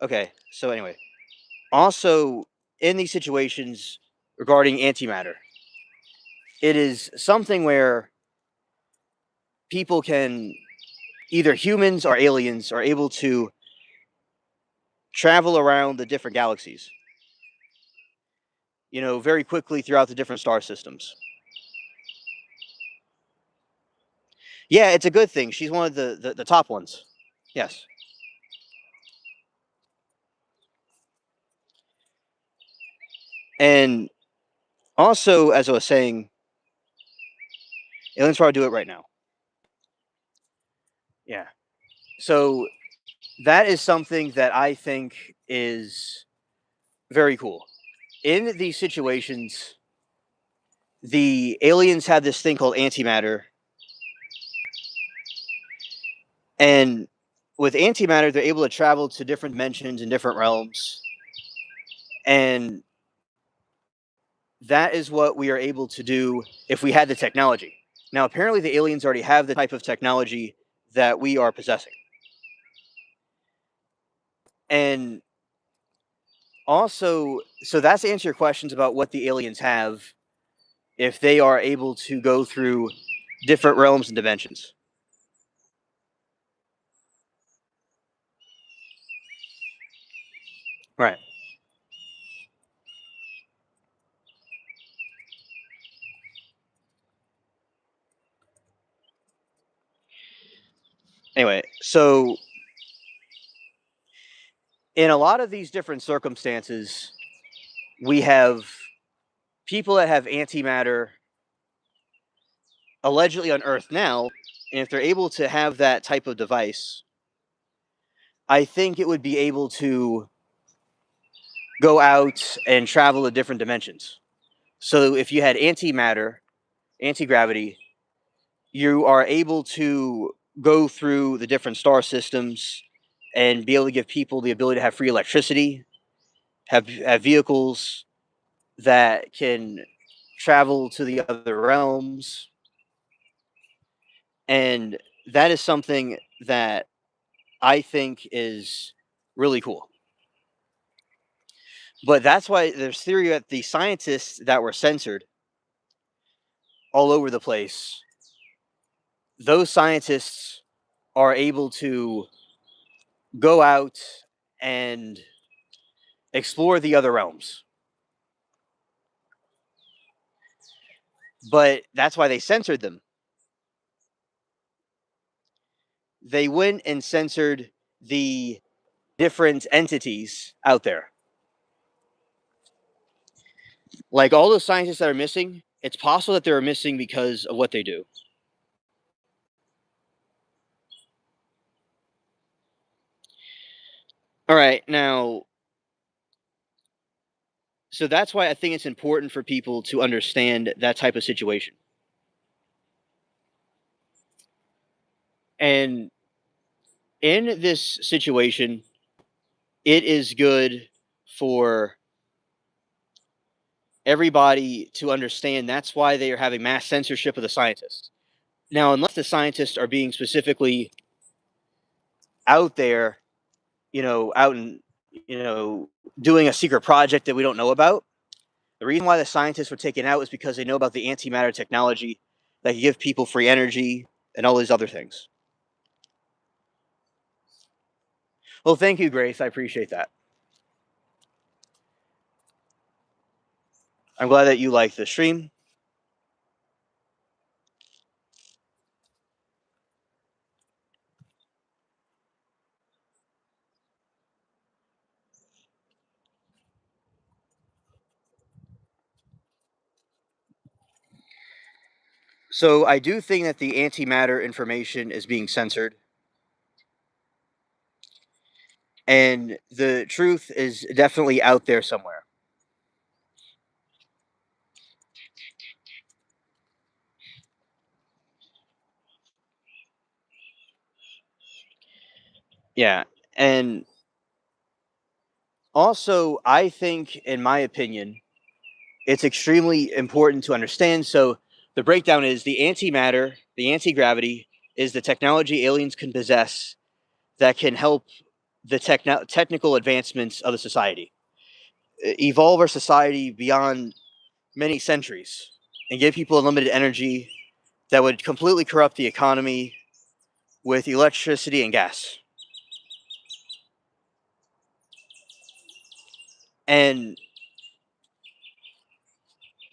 okay, so anyway, also in these situations regarding antimatter, it is something where people can, either humans or aliens, are able to travel around the different galaxies, very quickly throughout the different star systems. Yeah, it's a good thing. She's one of the top ones. Yes. And also, as I was saying, aliens probably do it right now. Yeah. So that is something that I think is very cool. In these situations, the aliens have this thing called antimatter. And with antimatter, they're able to travel to different dimensions and different realms. And that is what we are able to do if we had the technology. Now, apparently, the aliens already have the type of technology that we are possessing. And also, so that's to answer your questions about what the aliens have if they are able to go through different realms and dimensions. Right. Anyway, so in a lot of these different circumstances, we have people that have antimatter allegedly on Earth now, and if they're able to have that type of device, I think it would be able to go out and travel to different dimensions. So if you had antimatter, anti-gravity, you are able to go through the different star systems and be able to give people the ability to have free electricity, have vehicles that can travel to the other realms. And that is something that I think is really cool. But that's why there's theory that the scientists that were censored all over the place, those scientists are able to go out and explore the other realms. But that's why they censored them. They went and censored the different entities out there. Like all those scientists that are missing, it's possible that they're missing because of what they do. All right, now, so that's why I think it's important for people to understand that type of situation. And in this situation, it is good for everybody to understand that's why they are having mass censorship of the scientists. Now, unless the scientists are being specifically out there, out and, doing a secret project that we don't know about, the reason why the scientists were taken out is because they know about the antimatter technology that can give people free energy and all these other things. Well, thank you, Grace. I appreciate that. I'm glad that you like the stream. So I do think that the antimatter information is being censored, and the truth is definitely out there somewhere. Yeah, and also I think, in my opinion, it's extremely important to understand. So the breakdown is the antimatter, the anti-gravity is the technology aliens can possess that can help the technical advancements of the society, evolve our society beyond many centuries, and give people unlimited energy that would completely corrupt the economy with electricity and gas. And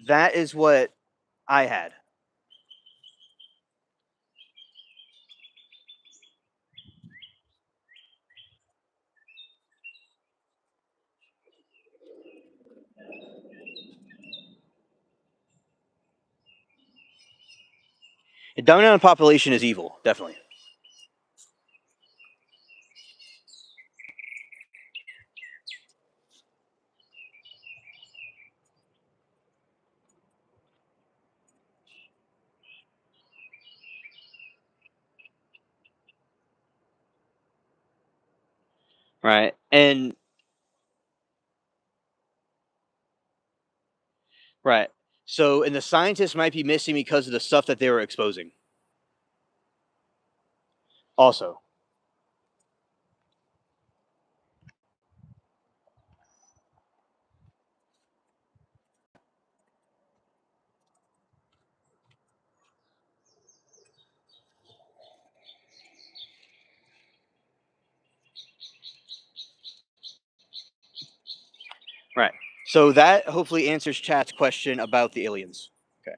that is what I had. A dumbing down population is evil, definitely. Right. And right. So, and the scientists might be missing because of the stuff that they were exposing. Also, right. So that hopefully answers chat's question about the aliens. Okay.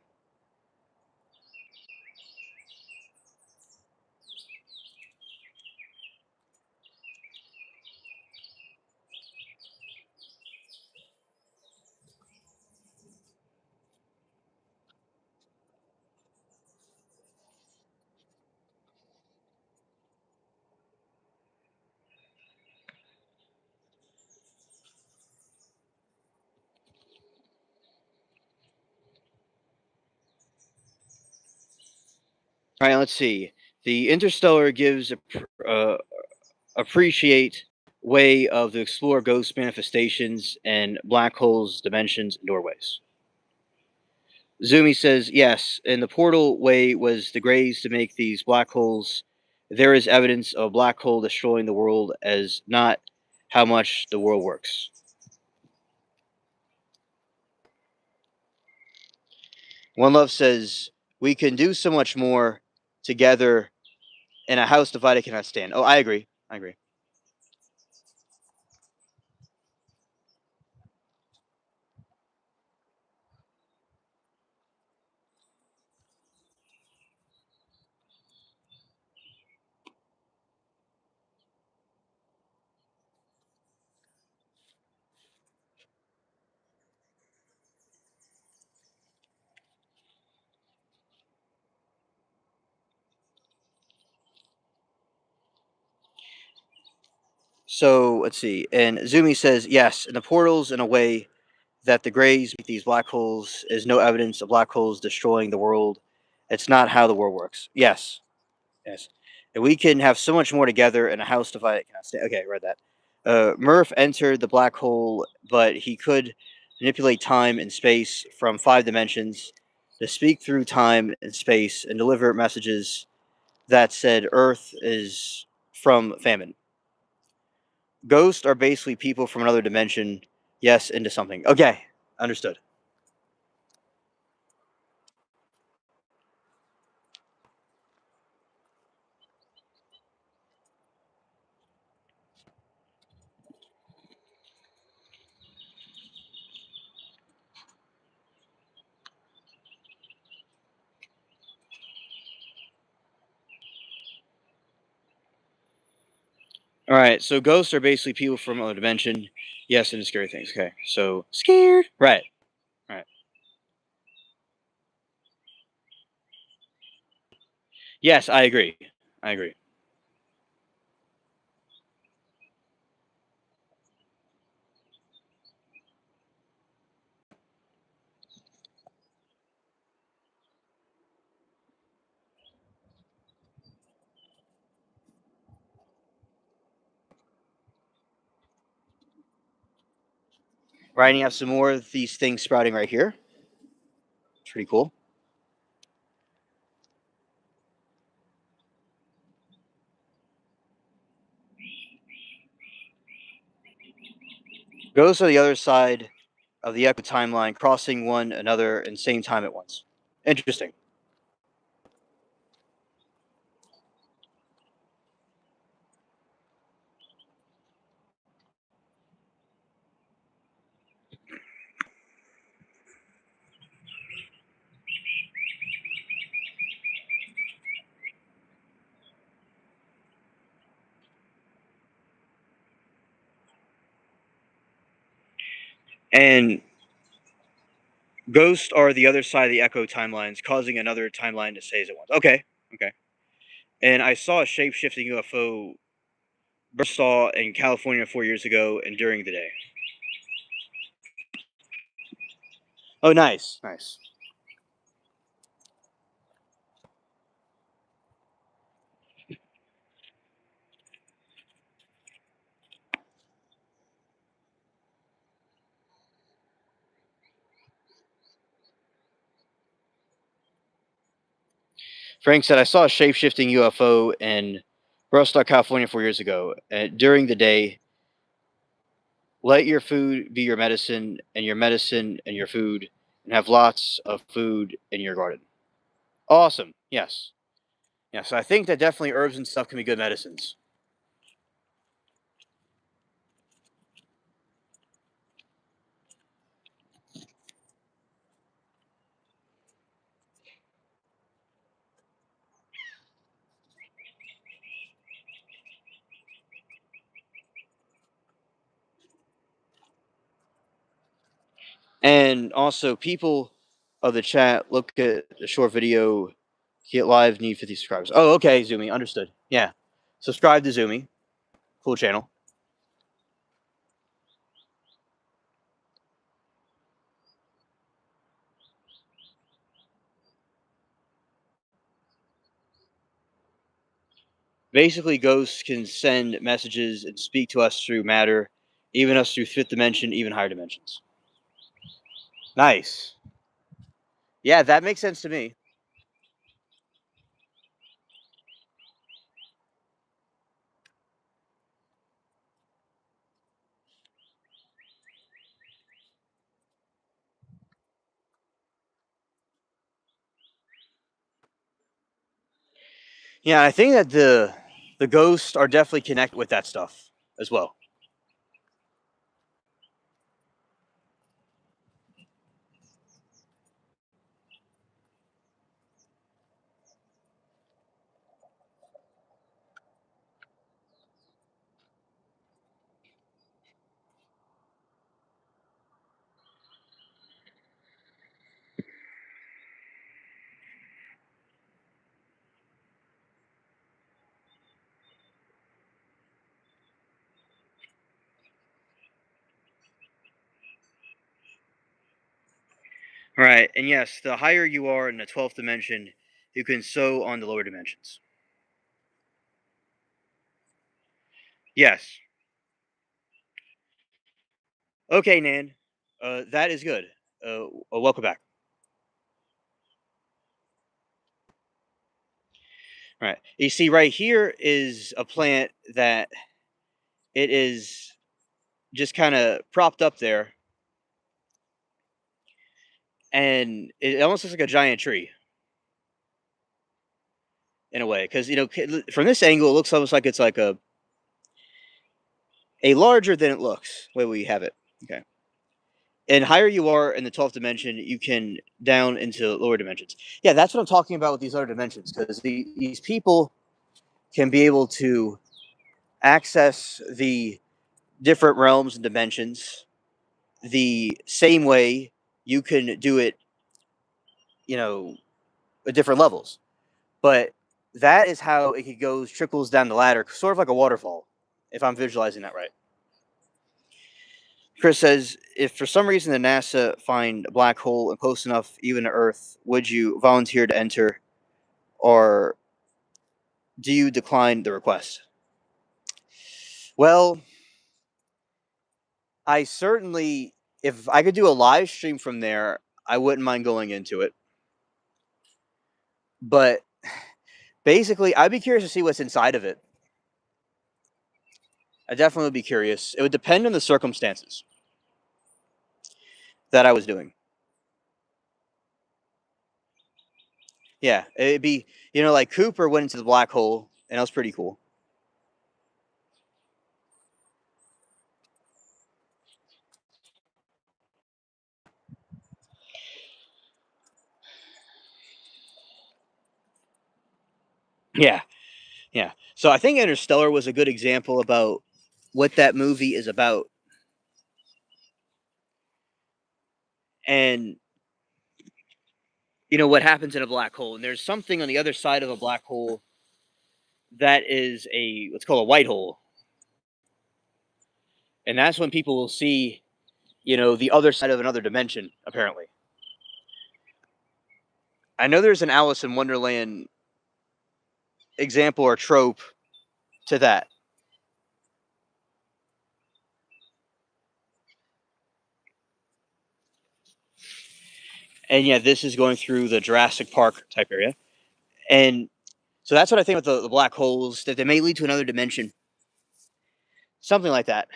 All right. Let's see. The Interstellar gives appreciate way of to explore ghost manifestations and black holes, dimensions, and doorways. Zumi says yes, and the portal way was the Greys to make these black holes. There is evidence of a black hole destroying the world as not how much the world works. One Love says we can do so much more together in a house divided cannot stand. Oh, I agree. I agree. So let's see. And Zumi says yes, and the portals in a way that the Greys make these black holes is no evidence of black holes destroying the world. It's not how the world works. Yes, yes. And we can have so much more together in a house divided cannot stand. Okay, I read that. Murph entered the black hole, but he could manipulate time and space from 5 dimensions to speak through time and space and deliver messages that said Earth is from famine. Ghosts are basically people from another dimension, yes, into something. Okay, understood. All right, so ghosts are basically people from another dimension, yes, into scary things. Okay, so scared. Right, right. Yes, I agree. I agree. Right, and you have some more of these things sprouting right here. It's pretty cool. Goes to the other side of the echo timeline, crossing one another and same time at once. Interesting. And ghosts are the other side of the echo timelines, causing another timeline to phase at once. Okay, okay. And I saw a shape shifting UFO burst saw in California 4 years ago and during the day. Oh, nice, nice. Frank said, I saw a shape shifting UFO in Burstall, California 4 years ago. And during the day, let your food be your medicine and your food, and have lots of food in your garden. Awesome. Yes. Yes. I think that definitely herbs and stuff can be good medicines. And also, people of the chat, look at the short video. Get live, need 50 subscribers. Oh, okay, Zoomy. Understood. Yeah. Subscribe to Zoomy. Cool channel. Basically, ghosts can send messages and speak to us through matter, even us through fifth dimension, even higher dimensions. Nice. Yeah, that makes sense to me. Yeah, I think that the ghosts are definitely connected with that stuff as well. Right, and yes, the higher you are in the 12th dimension, you can sow on the lower dimensions. Yes. Okay, Nan. That is good. Welcome back. Right. You see, right here is a plant that it is just kind of propped up there, and it almost looks like a giant tree in a way. Because from this angle, it looks almost like it's like a larger than it looks. Way we have it. Okay. And higher you are in the 12th dimension, you can down into lower dimensions. Yeah, that's what I'm talking about with these other dimensions. Because these people can be able to access the different realms and dimensions the same way you can do it, you know, at different levels. But that is how it goes trickles down the ladder, sort of like a waterfall, if I'm visualizing that right. Chris says, if for some reason the NASA find a black hole and close enough even to Earth, would you volunteer to enter, or do you decline the request? Well, I certainly, if I could do a live stream from there, I wouldn't mind going into it. But basically, I'd be curious to see what's inside of it. I definitely would be curious. It would depend on the circumstances that I was doing. Yeah, it'd be, like Cooper went into the black hole, and that was pretty cool. Yeah, yeah. So I think Interstellar was a good example about what that movie is about. And what happens in a black hole. And there's something on the other side of a black hole that is a what's called a white hole. And that's when people will see, the other side of another dimension, apparently. I know there's an Alice in Wonderland example or trope to that. And yeah, this is going through the Jurassic Park type area. And so that's what I think with the black holes, that they may lead to another dimension. Something like that.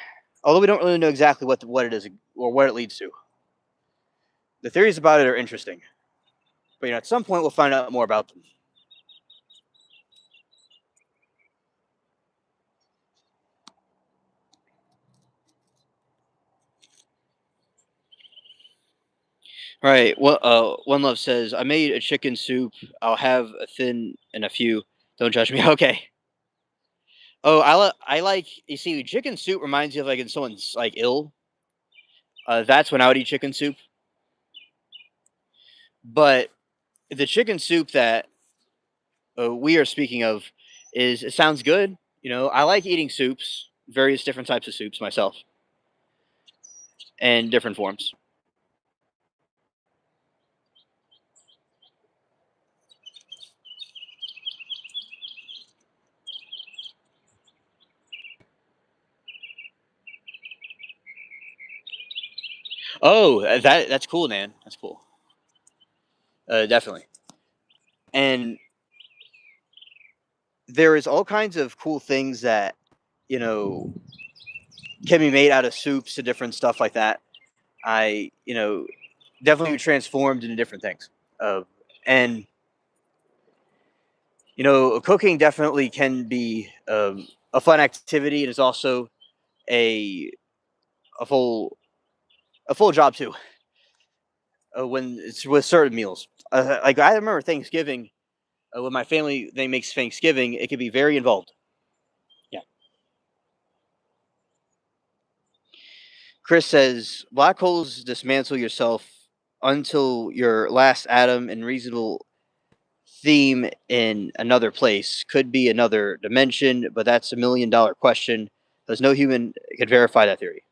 Although we don't really know exactly what it is or what it leads to. The theories about it are interesting. But at some point we'll find out more about them. Right. Well, One Love says, I made a chicken soup. I'll have a thin and a few. Don't judge me. Okay. Oh, I like, you see, chicken soup reminds you of like when someone's like ill. That's when I would eat chicken soup. But the chicken soup that we are speaking of it sounds good. I like eating soups, various different types of soups myself, and different forms. Oh, that's cool, man. That's cool. Definitely. And there is all kinds of cool things that you know can be made out of soups and different stuff like that. I definitely transformed into different things. And cooking definitely can be a fun activity. It is also a a full a full job too. When it's with certain meals, like I remember Thanksgiving, when my family they makes Thanksgiving, it can be very involved. Yeah. Chris says black holes dismantle yourself until your last atom and reasonable theme in another place. Could be another dimension, but that's $1 million question. There's no human can verify that theory.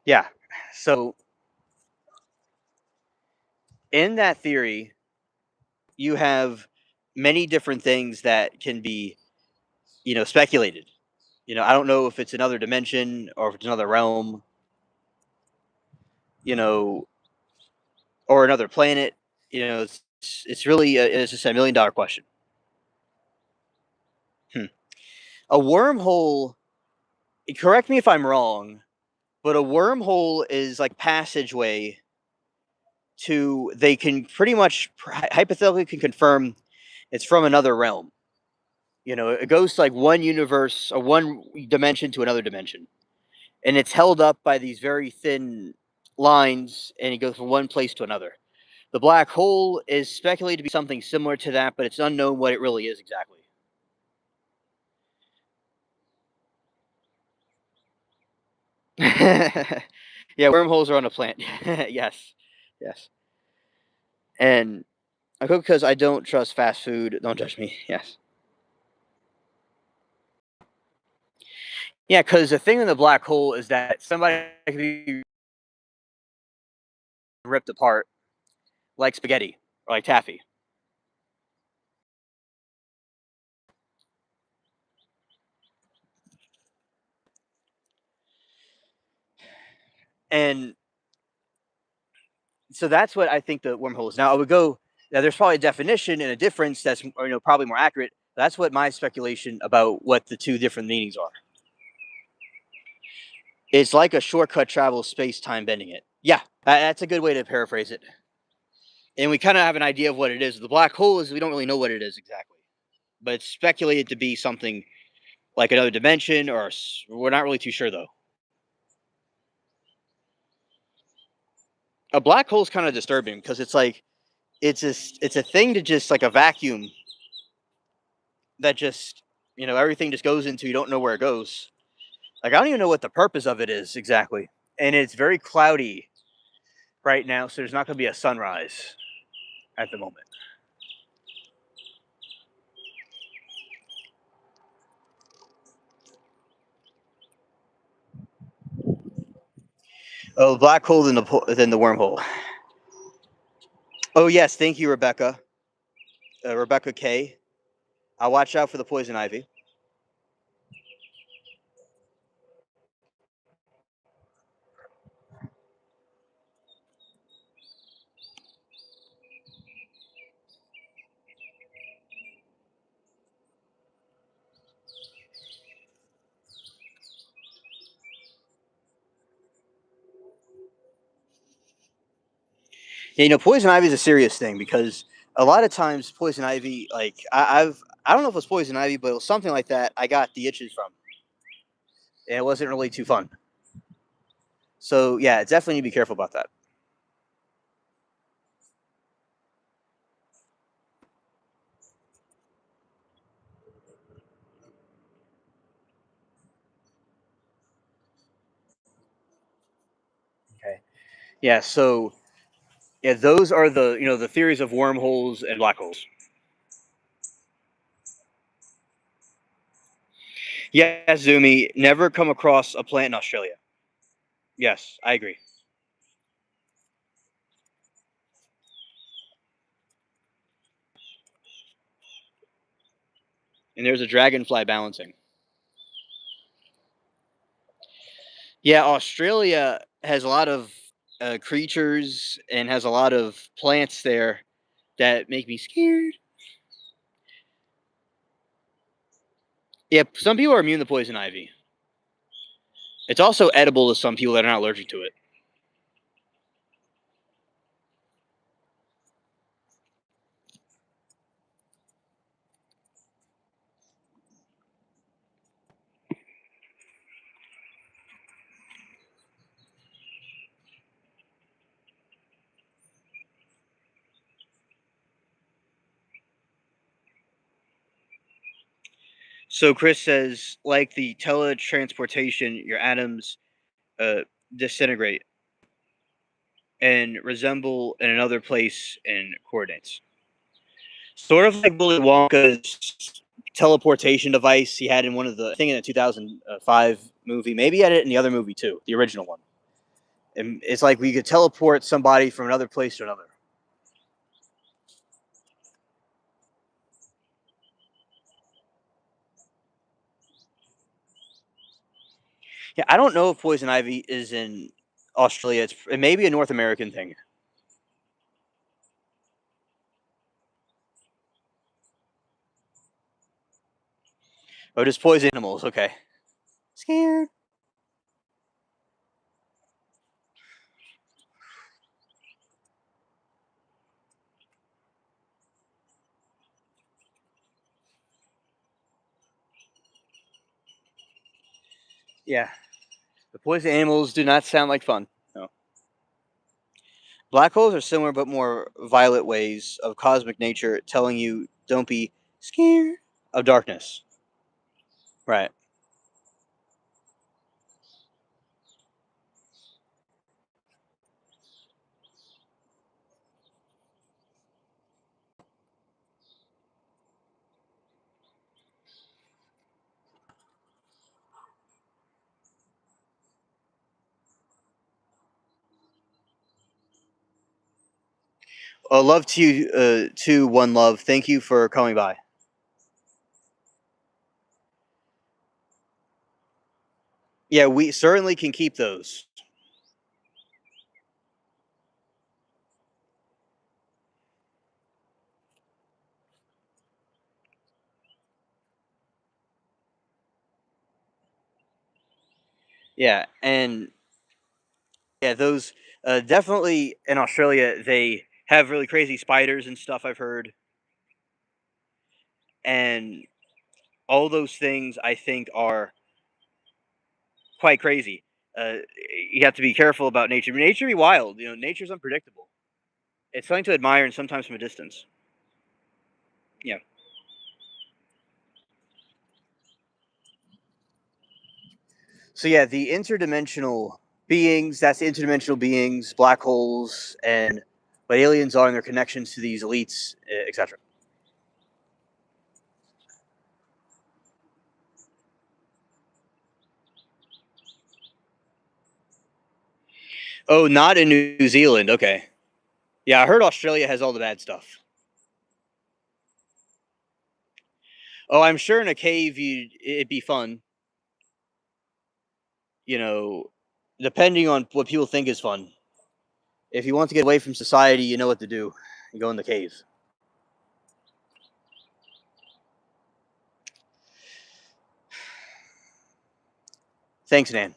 Yeah. So in that theory, you have many different things that can be, speculated. I don't know if it's another dimension or if it's another realm, you know, or another planet. It's really it's just $1 million question. Hmm. A wormhole. Correct me if I'm wrong, but a wormhole is like passageway to they can pretty much hypothetically can confirm it's from another realm. It goes to like one universe or one dimension to another dimension, and it's held up by these very thin lines, and it goes from one place to another. The black hole is speculated to be something similar to that, but it's unknown what it really is exactly. Yeah, wormholes are on a plant. Yes. Yes. And I cook because I don't trust fast food. Don't judge me. Yes. Yeah, because the thing in the black hole is that somebody can be ripped apart like spaghetti or like taffy. And so that's what I think the wormhole is. Now I would go. Now there's probably a definition and a difference that's probably more accurate. That's what my speculation about what the two different meanings are. It's like a shortcut travel space time bending it. Yeah, that's a good way to paraphrase it. And we kind of have an idea of what it is. The black hole is we don't really know what it is exactly, but it's speculated to be something like another dimension, or we're not really too sure though. A black hole is kind of disturbing because it's like it's a thing to just like a vacuum that just everything just goes into, you don't know where it goes. Like I don't even know what the purpose of it is exactly, and it's very cloudy right now, so there's not going to be a sunrise at the moment. Oh, black hole than the wormhole. Oh yes, thank you, Rebecca. Rebecca K. I'll watch out for the poison ivy. Yeah, poison ivy is a serious thing because a lot of times poison ivy, like I don't know if it was poison ivy, but it was something like that. I got the itches from, and it wasn't really too fun. So yeah, definitely need to be careful about that. Okay. Yeah. So yeah, those are the the theories of wormholes and black holes. Yes, Zumi. Never come across a plant in Australia. Yes, I agree. And there's a dragonfly balancing. Yeah, Australia has a lot of creatures and has a lot of plants there that make me scared. Yeah, some people are immune to poison ivy. It's also edible to some people that are not allergic to it. So Chris says, like the teletransportation, your atoms uh, disintegrate and resemble in another place in coordinates. Sort of like Willy Wonka's teleportation device he had in one of the, I think in the 2005 movie. Maybe he had it in the other movie too, the original one. And it's like we could teleport somebody from another place to another. Yeah, I don't know if poison ivy is in Australia. It may be a North American thing. Oh, just poison animals. Okay. Scared. Yeah. The poison animals do not sound like fun. No. Black holes are similar but more violent ways of cosmic nature telling you don't be scared of darkness. Right. Love to you, to one love. Thank you for coming by. Yeah, we certainly can keep those. Yeah, and yeah, those definitely in Australia they have really crazy spiders and stuff. I've heard, and all those things I think are quite crazy. Uh, you have to be careful about nature. Nature be wild. You know, nature's unpredictable. It's something to admire and sometimes from a distance. Yeah. So yeah, the interdimensional beings, that's the interdimensional beings, black holes, and what aliens are and their connections to these elites, etc. Oh, not in New Zealand. Okay. Yeah, I heard Australia has all the bad stuff. Oh, I'm sure in a cave it'd be fun, you know, depending on what people think is fun. If you want to get away from society, you know what to do. You go in the cave. Thanks, Nan.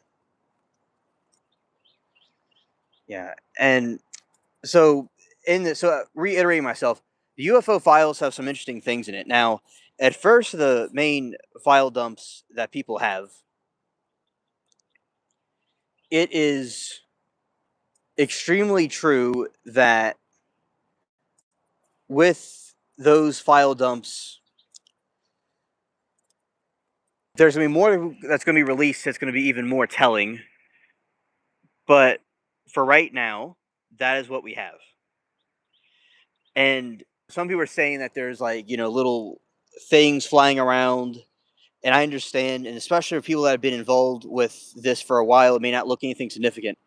Yeah, and so reiterating myself, the UFO files have some interesting things in it. Now, at first, the main file dumps that people have, it is extremely true that with those file dumps, there's gonna be more that's gonna be released. That's gonna be even more telling. But for right now, that is what we have. And some people are saying that there's like little things flying around. And I understand, and especially for people that have been involved with this for a while, it may not look anything significant.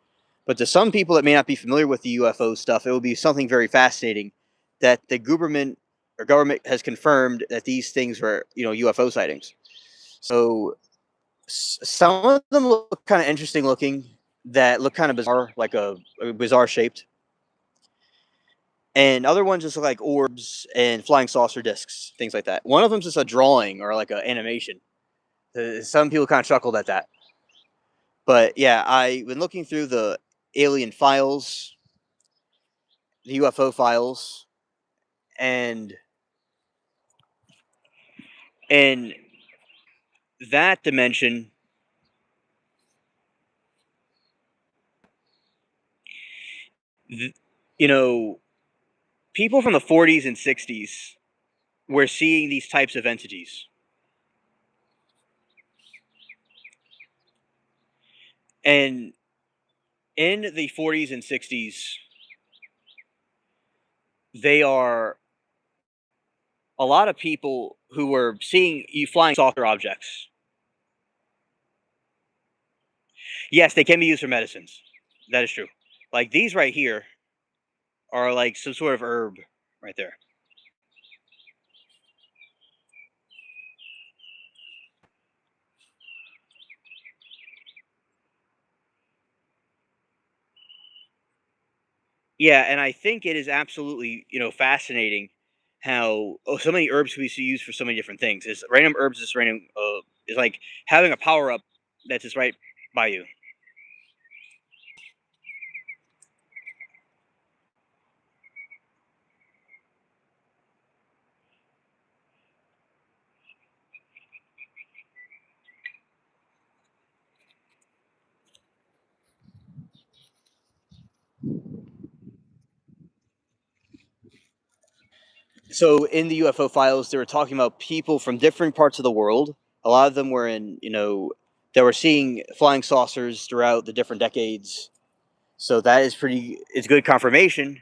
But to some people that may not be familiar with the UFO stuff, it will be something very fascinating that the government has confirmed that these things were, UFO sightings. So some of them look kind of interesting looking, that look kind of bizarre, like a bizarre shaped, and other ones just look like orbs and flying saucer discs, things like that. One of them's just a drawing or like an animation. Some people kind of chuckled at that. But yeah, I been looking through the alien files, the UFO files, and in that dimension, th- you know, people from the 40s and 60s were seeing these types of entities, and in the 40s and 60s, they are a lot of people who were seeing you flying saucer objects. Yes, they can be used for medicines. That is true. Like these right here are like some sort of herb right there. Yeah, and I think it is absolutely, fascinating how so many herbs can be used for so many different things. Is random herbs is random is like having a power up that's just right by you. So in the UFO files, they were talking about people from different parts of the world. A lot of them were they were seeing flying saucers throughout the different decades. So that is it's good confirmation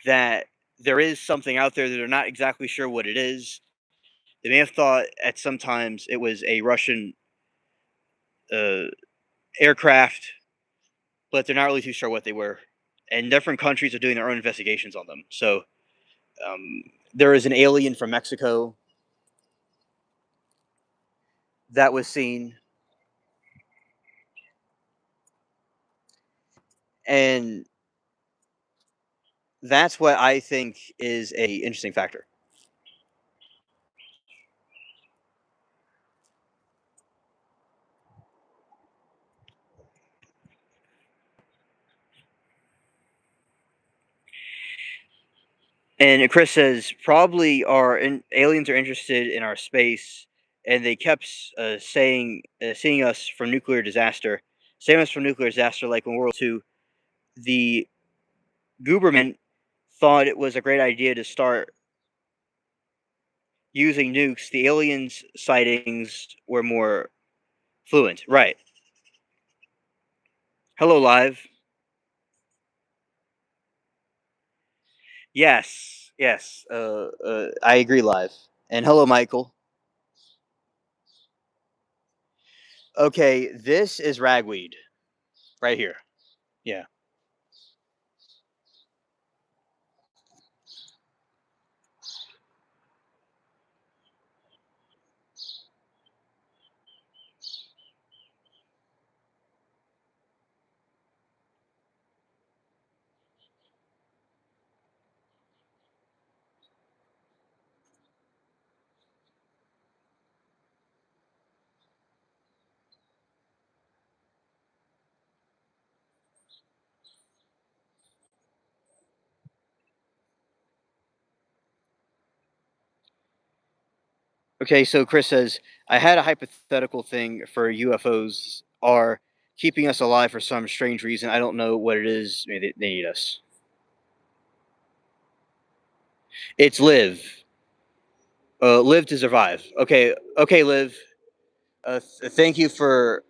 that there is something out there that they're not exactly sure what it is. They may have thought at sometimes it was a Russian uh, aircraft, but they're not really too sure what they were. and different countries are doing their own investigations on them. So um, there is an alien from Mexico that was seen, and that's what I think is a interesting factor. And Chris says probably aliens are interested in our space, and they kept seeing us from nuclear disaster, seeing us from nuclear disaster like in World War II. The Gooberman thought it was a great idea to start using nukes. The aliens sightings were more fluent, right? Hello, live. Yes, yes. I agree, live. And hello, Michael. Okay, this is ragweed right here. Yeah. Okay, so Chris says, I had a hypothetical thing for UFOs are keeping us alive for some strange reason. I don't know what it is. Maybe they need us. It's live. Live to survive. Okay, okay, live. Thank you for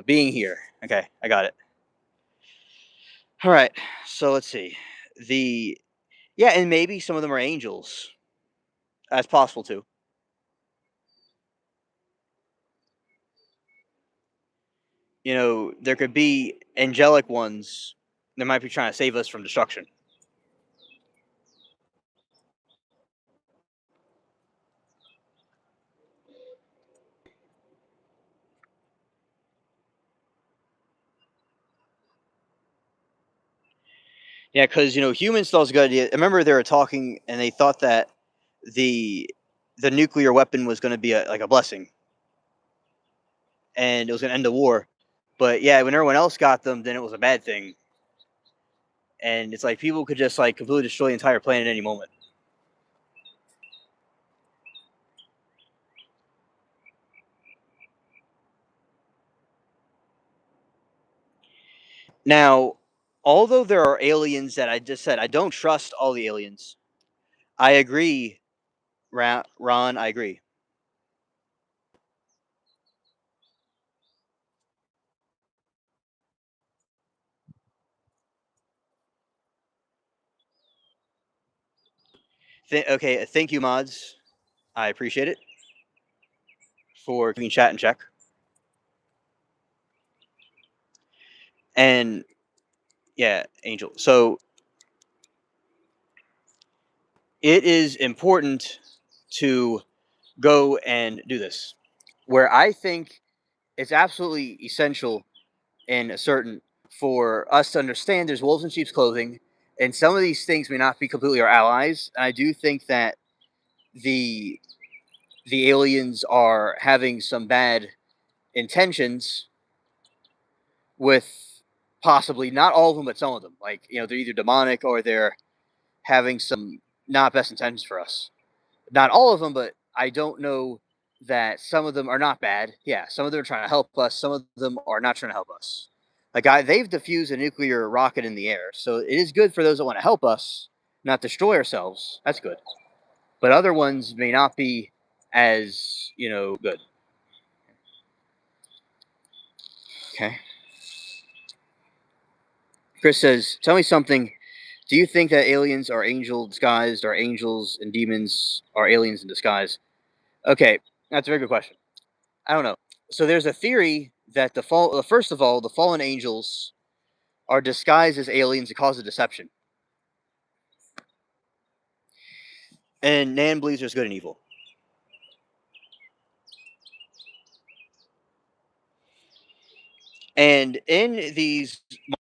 being here. Okay, I got it. All right, so let's see. The Yeah, and maybe some of them are angels. That's possible too. There could be angelic ones that might be trying to save us from destruction. Yeah, because humans thought it was a good idea. I remember they were talking, and they thought that the the nuclear weapon was going to be like a blessing, and it was going to end the war. But yeah, when everyone else got them, then it was a bad thing. And it's like people could just like completely destroy the entire planet at any moment. Now, although there are aliens that I just said, I don't trust all the aliens. I agree, Ron. I agree. Okay, thank you, mods. I appreciate it for keeping chat in check. And yeah, Angel. So it is important to go and do this. Where I think it's absolutely essential and certain for us to understand there's wolves in sheep's clothing, and some of these things may not be completely our allies. And I do think that the the aliens are having some bad intentions with possibly not all of them, but some of them. Like they're either demonic or they're having some not best intentions for us. Not all of them, but I don't know that some of them are not bad. Yeah, some of them are trying to help us. Some of them are not trying to help us. Like they've diffused a nuclear rocket in the air, so it is good for those that want to help us, not destroy ourselves. That's good. But other ones may not be as good. Okay. Chris says, "Tell me something. Do you think that aliens are angel disguised, or angels and demons are aliens in disguise?" Okay, that's a very good question. I don't know. So there's a theory that first of all, the fallen angels are disguised as aliens to cause a deception. And Nan believes there's good and evil. And in these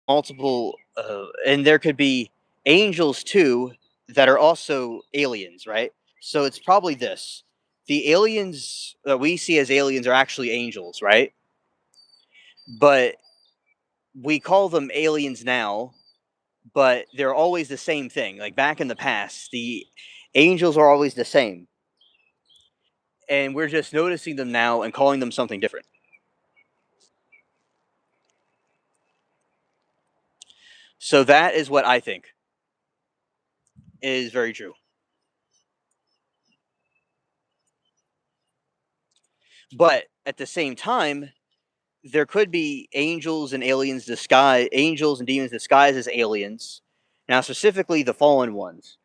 and there could be angels too that are also aliens, right? So it's probably this: the aliens that we see as aliens are actually angels, right? But we call them aliens now, but they're always the same thing. Like back in the past, the angels are always the same, and we're just noticing them now and calling them something different. So that is what I think is very true. But at the same time, there could be angels and demons disguised as aliens. Now, specifically the fallen ones.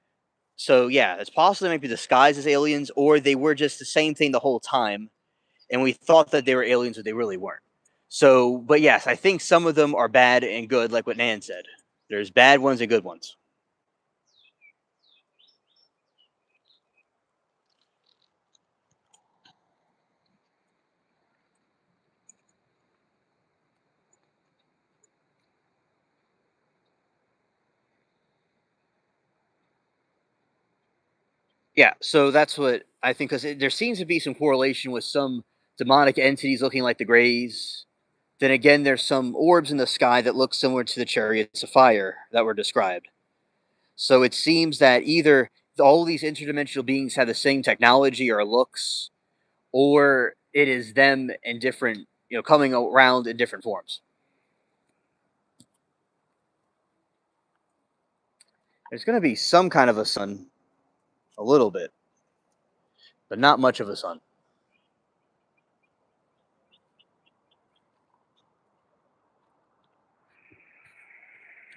So yeah, it's possible they might be disguised as aliens, or they were just the same thing the whole time, and we thought that they were aliens, but they really weren't. So, but yes, I think some of them are bad and good, like what Nan said. There's bad ones and good ones. Yeah, so that's what I think, because there seems to be some correlation with some demonic entities looking like the Greys. Then again, there's some orbs in the sky that look similar to the chariots of fire that were described. So it seems that either all of these interdimensional beings have the same technology or looks, or it is them in different, coming around in different forms. There's going to be some kind of a sun, a little bit, but not much of a sun.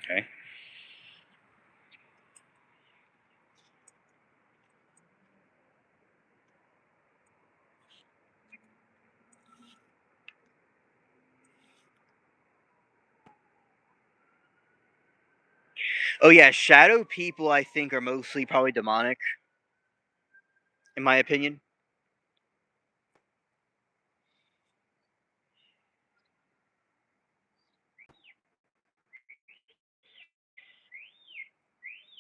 Okay. Oh yeah, shadow people I think are mostly probably demonic, in my opinion.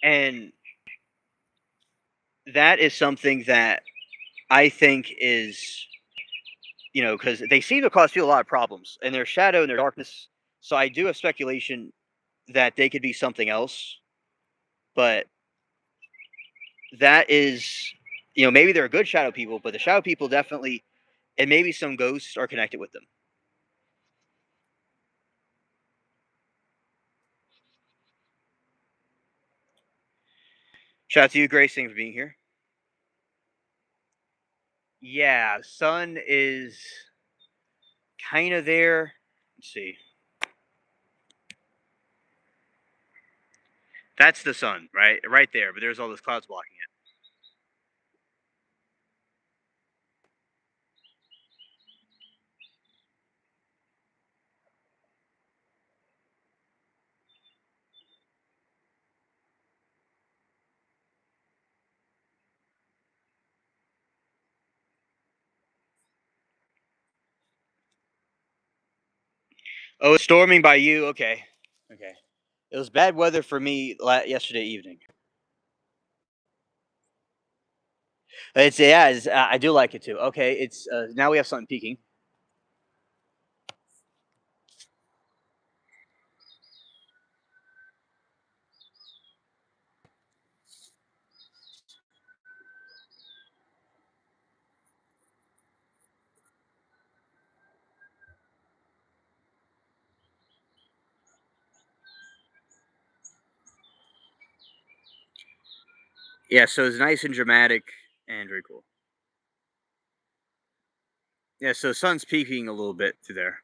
And that is something that I think is, because they seem to cause people a lot of problems, and their shadow and their darkness. So I do have speculation that they could be something else, but that is, maybe they're good shadow people, but the shadow people definitely, and maybe some ghosts are connected with them. Shout out to you, Grace. Thanks for being here. Yeah, sun is kind of there. Let's see. That's the sun, right? Right there, but there's all those clouds blocking it. Oh, it's storming by you. Okay. Okay. It was bad weather for me yesterday evening. I do like it too. Okay, it's now we have something peaking. Yeah, so it's nice and dramatic and very cool. Yeah, so sun's peaking a little bit through there.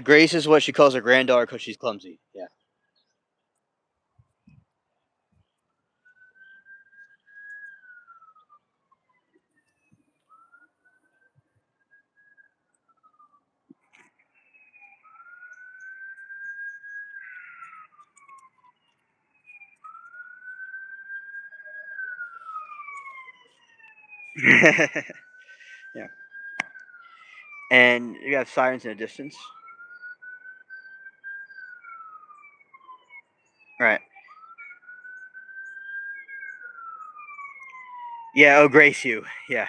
Grace is what she calls her granddaughter because she's clumsy. Yeah. Yeah. And you have sirens in the distance. Right. Yeah. Oh, Grace, you. Yeah.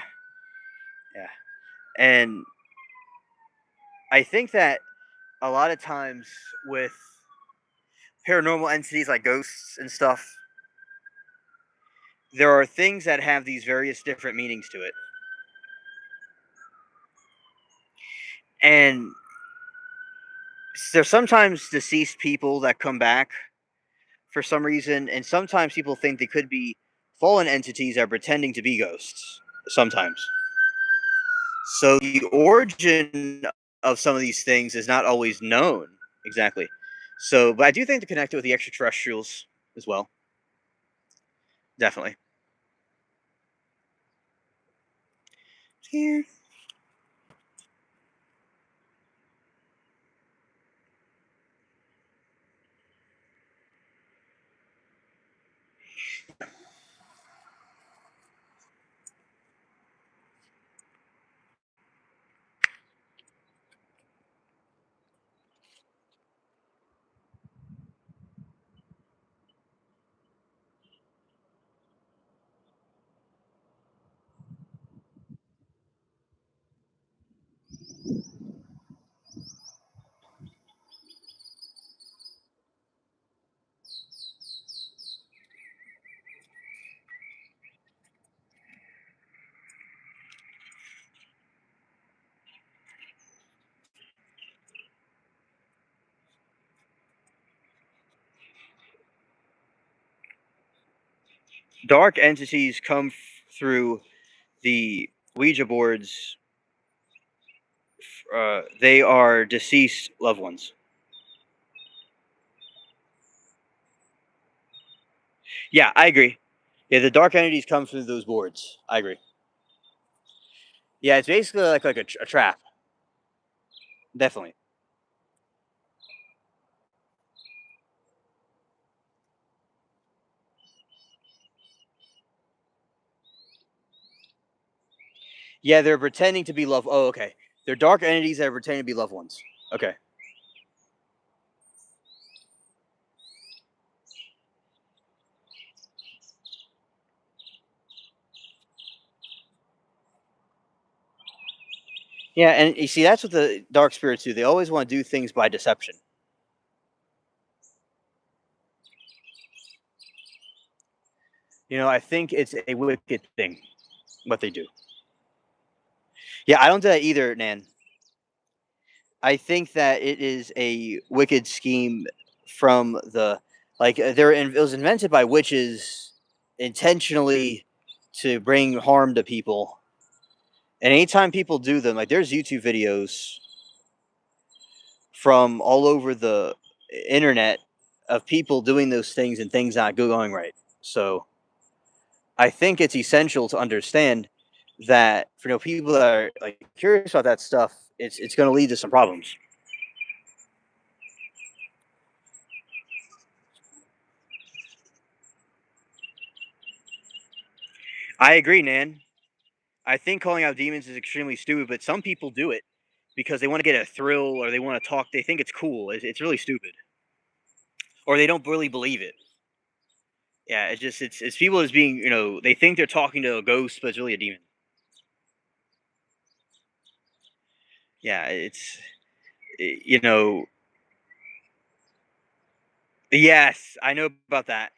Yeah. And I think that a lot of times with paranormal entities like ghosts and stuff, there are things that have these various different meanings to it. And there's sometimes deceased people that come back for some reason, and sometimes people think they could be fallen entities that are pretending to be ghosts. Sometimes. So the origin of some of these things is not always known exactly. So, but I do think they're connected with the extraterrestrials as well. Definitely. Here. Dark entities come through the Ouija boards. They are deceased loved ones. Yeah, I agree. Yeah, the dark entities come through those boards. I agree. Yeah, it's basically like a trap. Definitely. Yeah, they're pretending to be love. Oh, okay. They're dark entities that are pretending to be loved ones. Okay. Yeah, and you see, that's what the dark spirits do. They always want to do things by deception. I think it's a wicked thing what they do. Yeah, I don't do that either, Nan. I think that it is a wicked scheme from the it was invented by witches intentionally to bring harm to people. And anytime people do them, like there's YouTube videos from all over the internet of people doing those things and things not going right. So I think it's essential to understand that for people that are like curious about that stuff, it's going to lead to some problems. I agree, Nan. I think calling out demons is extremely stupid, but some people do it because they want to get a thrill or they want to talk. They think it's cool. It's really stupid, or they don't really believe it. Yeah, it's people as being they think they're talking to a ghost, but it's really a demon. Yeah, you know yes, I know about that.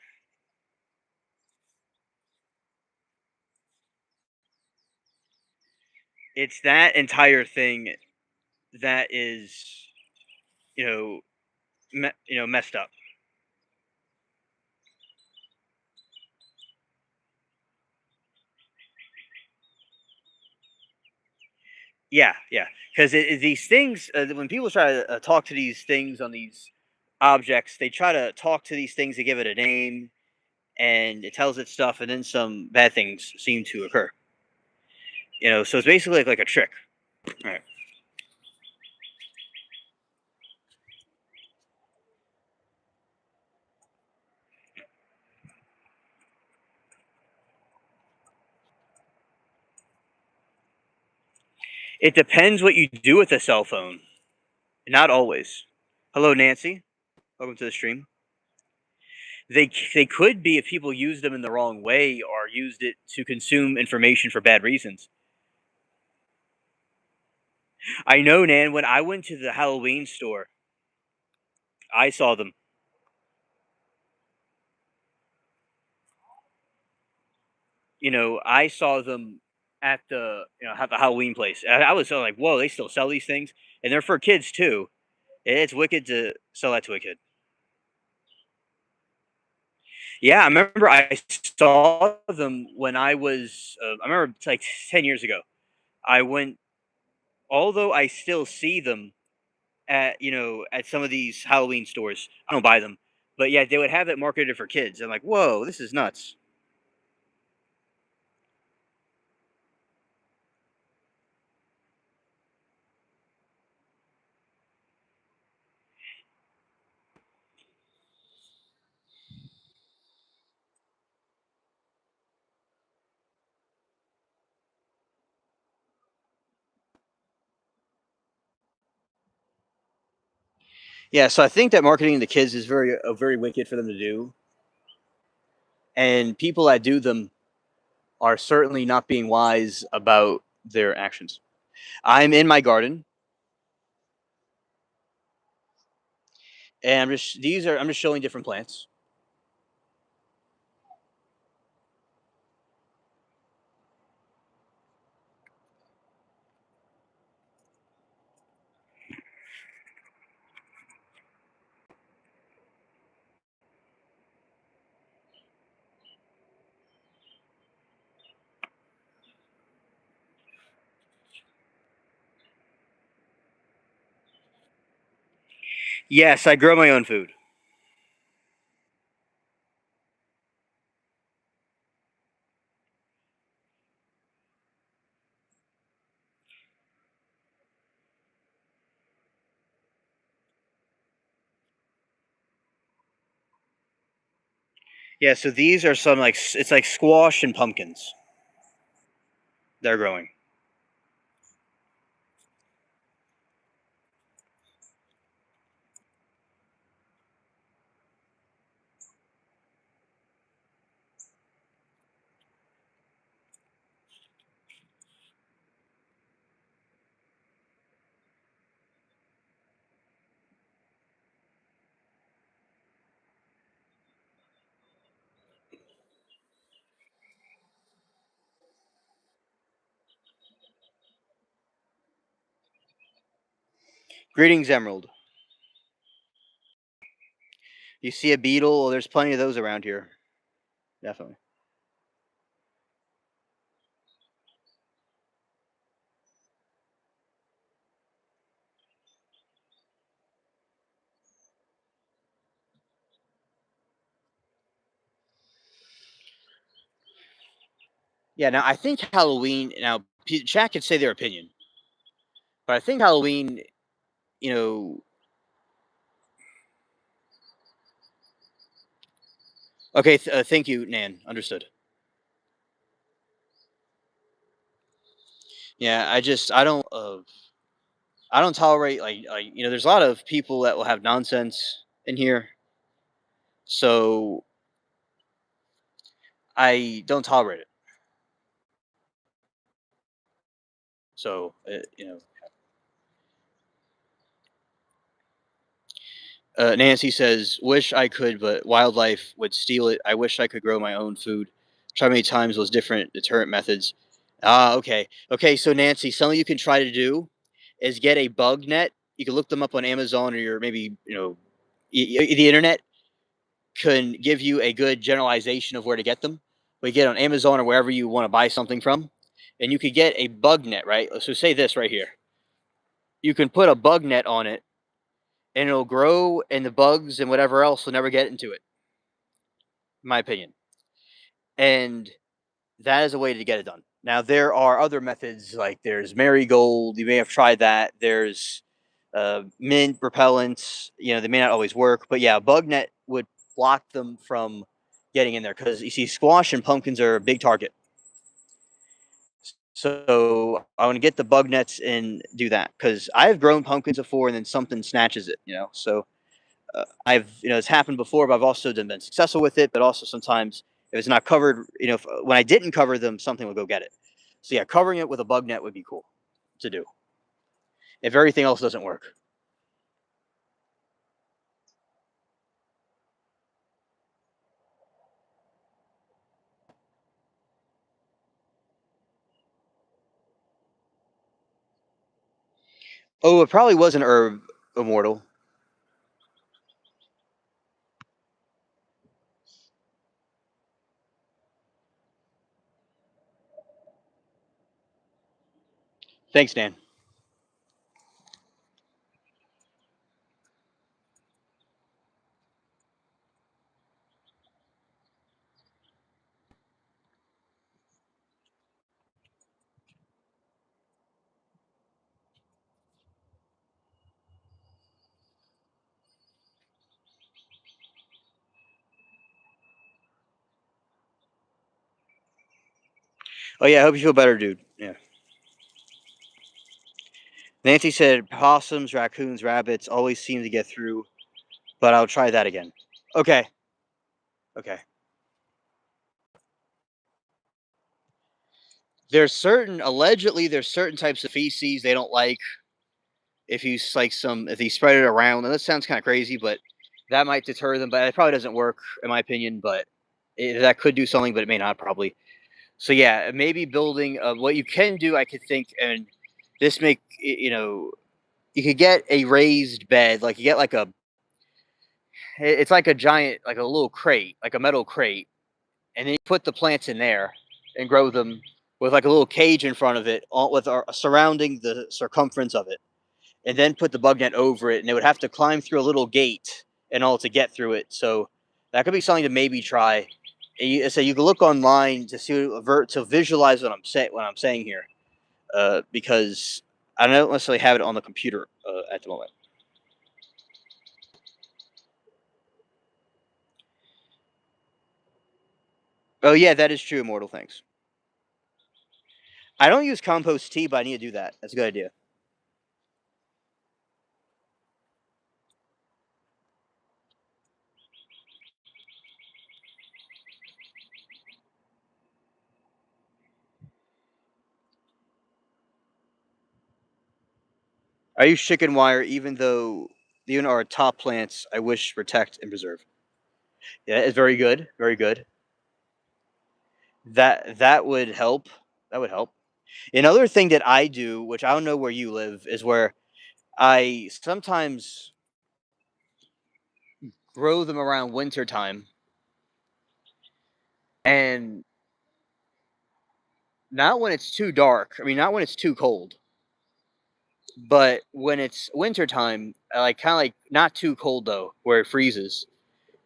It's that entire thing that is you know messed up. Yeah, yeah. Because these things, when people try to talk to these things on these objects, they try to talk to these things to give it a name, and it tells it stuff, and then some bad things seem to occur. So it's basically like a trick. Right. It depends what you do with a cell phone. Not always. Hello, Nancy. Welcome to the stream. They could be if people use them in the wrong way or used it to consume information for bad reasons. I know, Nan. When I went to the Halloween store, I saw them. I saw them at the Halloween place. I was so like, whoa, they still sell these things, and they're for kids too. It's wicked to sell that to a kid. Yeah, I remember I saw them when I was. I remember it's like 10 years ago. I went, although I still see them at some of these Halloween stores. I don't buy them, but yeah, they would have it marketed for kids. I'm like, whoa, this is nuts. Yeah, so I think that marketing to kids is very wicked for them to do, and people that do them are certainly not being wise about their actions. I'm in my garden, and I'm just showing different plants. Yes, I grow my own food. Yeah, so these are some it's like squash and pumpkins they're growing. Greetings, Emerald. You see a beetle? Well, there's plenty of those around here. Definitely. Yeah. Now I think Halloween. Now chat could say their opinion, but I think Halloween. You know. Okay. Thank you, Nan. Understood. Yeah. I don't tolerate there's a lot of people that will have nonsense in here, so I don't tolerate it. So Nancy says, "Wish I could, but wildlife would steal it. I wish I could grow my own food. Try many times those different deterrent methods." Ah, okay, okay. So Nancy, something you can try to do is get a bug net. You can look them up on Amazon or your maybe the internet can give you a good generalization of where to get them. We get on Amazon or wherever you want to buy something from. and you could get a bug net, right? So say this right here. You can put a bug net on it, and it'll grow, and the bugs and whatever else will never get into it. In my opinion, and that is a way to get it done. Now there are other methods, like there's marigold. You may have tried that. There's mint repellents. You know, they may not always work, but yeah, a bug net would block them from getting in there because you see, squash and pumpkins are a big target. So I want to get the bug nets and do that because I've grown pumpkins before, and then something snatches it. So I've it's happened before, but I've also been successful with it. But also sometimes if it's not covered, when I didn't cover them, something would go get it. So yeah, covering it with a bug net would be cool to do if everything else doesn't work. Oh, it probably was an herb, immortal. Thanks, Dan. Oh yeah, I hope you feel better, dude. Yeah. Nancy said possums, raccoons, rabbits always seem to get through, but I'll try that again. Okay. Okay. There's certain types of feces they don't like. If you spread it around, and that sounds kind of crazy, but that might deter them. But it probably doesn't work, in my opinion. But that could do something, but it may not probably. So yeah, maybe building what you can do, I could think, and this make you could get a raised bed, like you get like it's like a giant, like a little crate, like a metal crate, and then you put the plants in there and grow them with like a little cage in front of it, all with surrounding the circumference of it, and then put the bug net over it, and they would have to climb through a little gate and all to get through it. So that could be something to maybe try. So you can look online to see to visualize what I'm saying here, because I don't necessarily have it on the computer at the moment. Oh yeah, that is true, Immortal. Thanks. I don't use compost tea, but I need to do that. That's a good idea. I use chicken wire, even our top plants I wish protect and preserve. Yeah, it's very good. Very good. That would help. That would help. Another thing that I do, which I don't know where you live, is where I sometimes grow them around winter time, and not when it's too dark. I mean, not when it's too cold, but when it's winter time, I like kind of like not too cold though, where it freezes.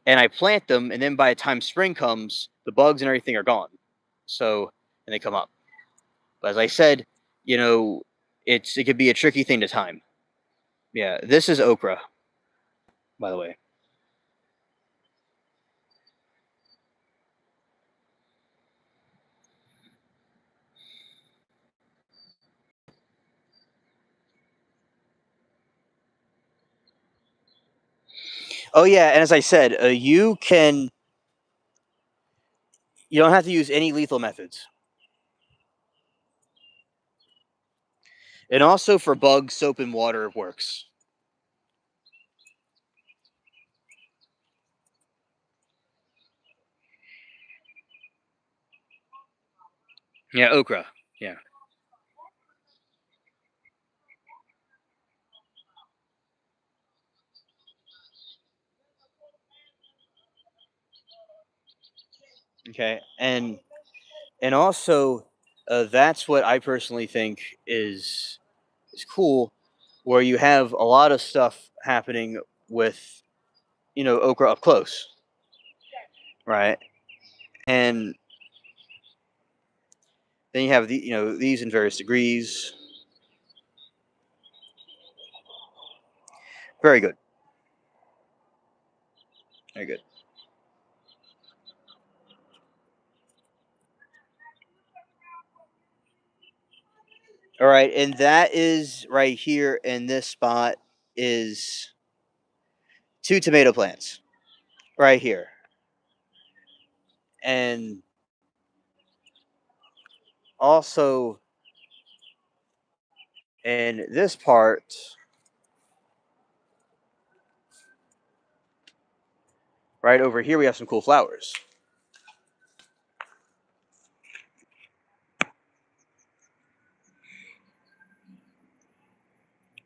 And I plant them, and then by the time spring comes, the bugs and everything are gone. So, and they come up. But as I said, you know, it could be a tricky thing to time. Yeah, this is okra, by the way. Oh yeah, and as I said, you don't have to use any lethal methods. And also for bugs, soap and water works. Yeah, okra. Yeah. Okay. And also That's what I personally think is cool, where you have a lot of stuff happening with okra up close, right? And then you have these in various degrees. Very good, very good. All right, and that is right here in this spot is two tomato plants right here, and also in this part right over here we have some cool flowers.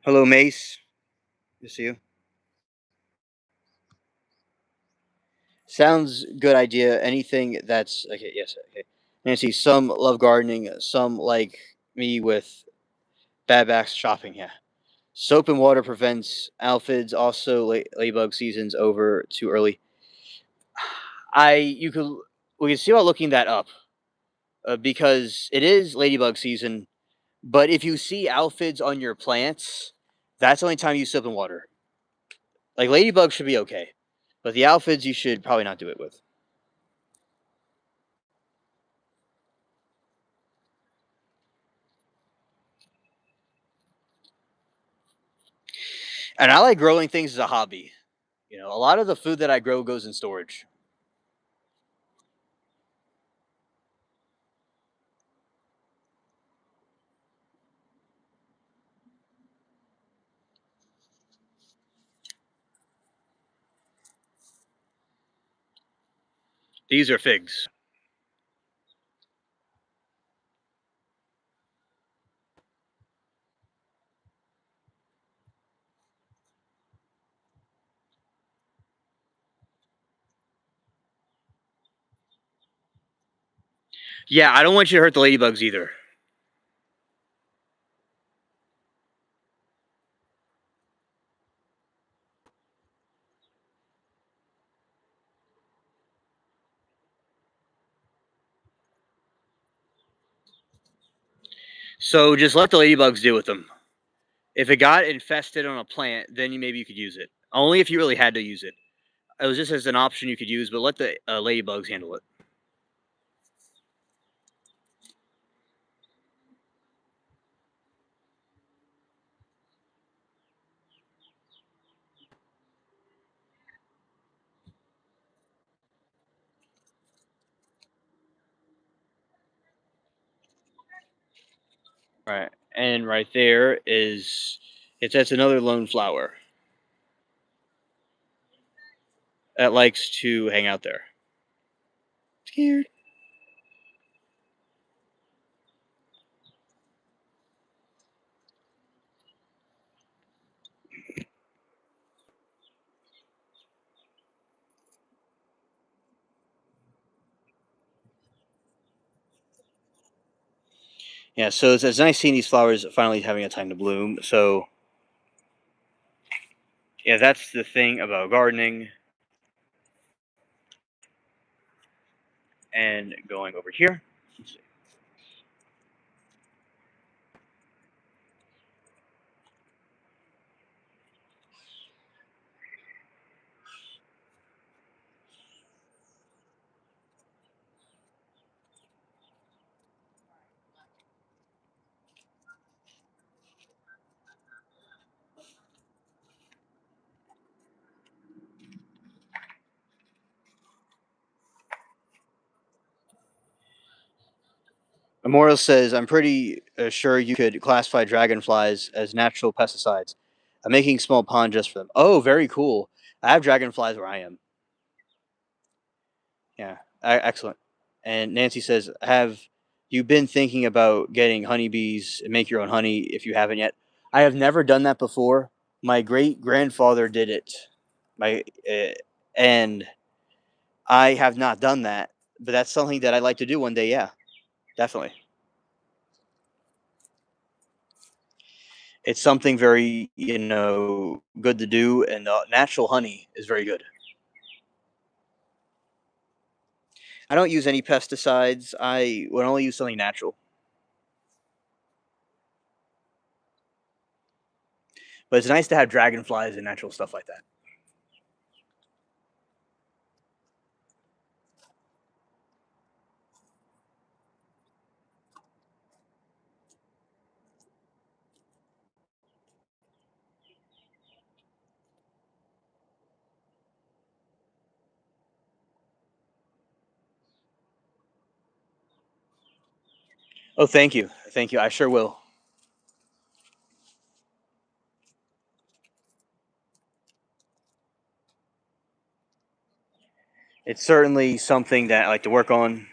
Hello, Mace. Good to see you. Sounds good idea. Anything that's okay. Yes. Okay. Nancy, some love gardening. Some like me with bad backs shopping. Yeah. Soap and water prevents aphids. Also, ladybug season's over too early. I you could we can see about looking that up because it is ladybug season. But if you see aphids on your plants, that's the only time you use soap and water. Like ladybugs should be okay, but the aphids you should probably not do it with. And I like growing things as a hobby. A lot of the food that I grow goes in storage. These are figs. Yeah, I don't want you to hurt the ladybugs either. So just let the ladybugs deal with them. If it got infested on a plant, then maybe you could use it. Only if you really had to use it. It was just as an option you could use, but let the ladybugs handle it. Right. And right there is that's another lone flower that likes to hang out there. Scared. Yeah, so it's nice seeing these flowers finally having a time to bloom. So yeah, that's the thing about gardening. And going over here. Memorial says, I'm pretty sure you could classify dragonflies as natural pesticides. I'm making a small pond just for them. Oh, very cool. I have dragonflies where I am. Yeah, excellent. And Nancy says, have you been thinking about getting honeybees and make your own honey if you haven't yet? I have never done that before. My great grandfather did it. My and I have not done that, but that's something that I'd like to do one day. Yeah, definitely. It's something very, good to do, and natural honey is very good. I don't use any pesticides. I would only use something natural. But it's nice to have dragonflies and natural stuff like that. Oh, thank you. Thank you. I sure will. It's certainly something that I like to work on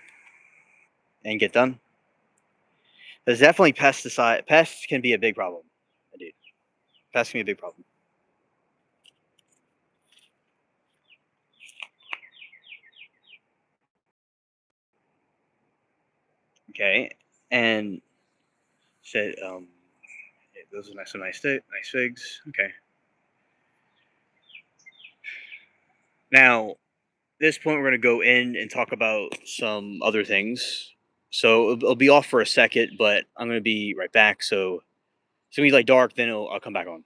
and get done. There's definitely pesticide pests can be a big problem. Indeed. Pests can be a big problem. Okay. And said those are nice figs. Okay. Now, this point, we're going to go in and talk about some other things. So it'll be off for a second, but I'm going to be right back. So it's going to be like dark, then I'll come back on.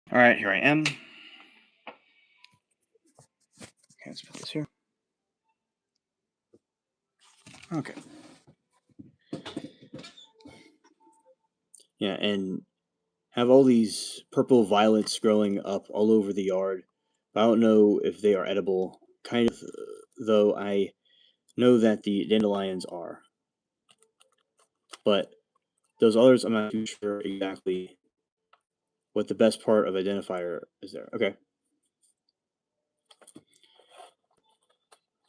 All right, here I am. Okay, let's put this here. Okay. Yeah, and have all these purple violets growing up all over the yard. I don't know if they are edible. Kind of, though I know that the dandelions are, but those others I'm not too sure exactly what the best part of identifier is there. Okay.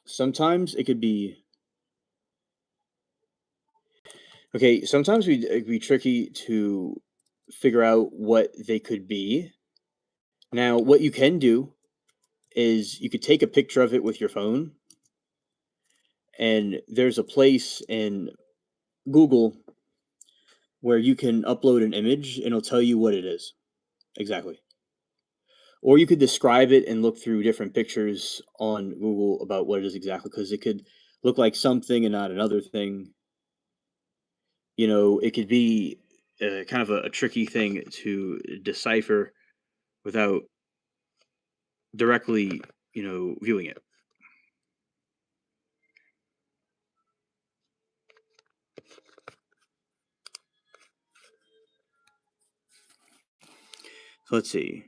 Sometimes it could be okay. Sometimes it could be tricky to figure out what they could be. Now, what you can do is you could take a picture of it with your phone, and there's a place in Google where you can upload an image and it'll tell you what it is exactly. Or you could describe it and look through different pictures on Google about what it is exactly, because it could look like something and not another thing. It could be kind of a tricky thing to decipher without directly, viewing it. So let's see.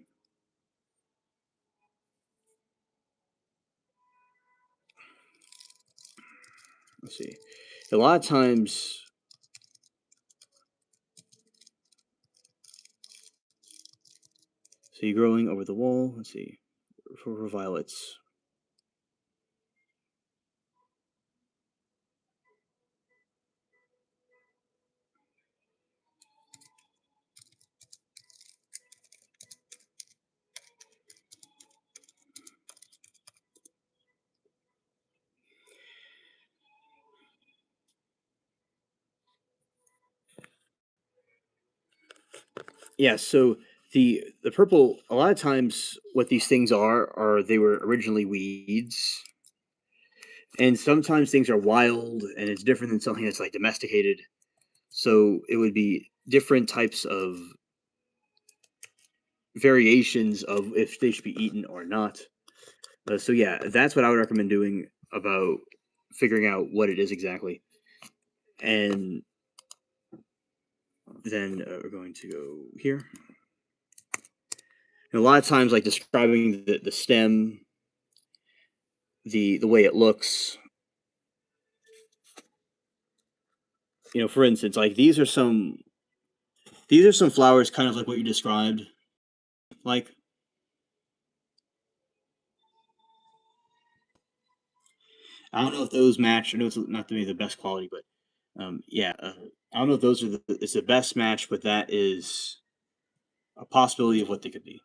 Let's see. A lot of times, see growing over the wall. Let's see for violets. Yeah, so the purple, a lot of times what these things are they were originally weeds, and sometimes things are wild and it's different than something that's like domesticated. So it would be different types of variations of if they should be eaten or not. So yeah, that's what I would recommend doing about figuring out what it is exactly. And then we're going to go here. And a lot of times, like describing the stem, the way it looks. For instance, like these are some flowers, kind of like what you described. Like I don't know if those match. I know it's not to be the best quality, but yeah, I don't know if those are it's the best match, but that is a possibility of what they could be.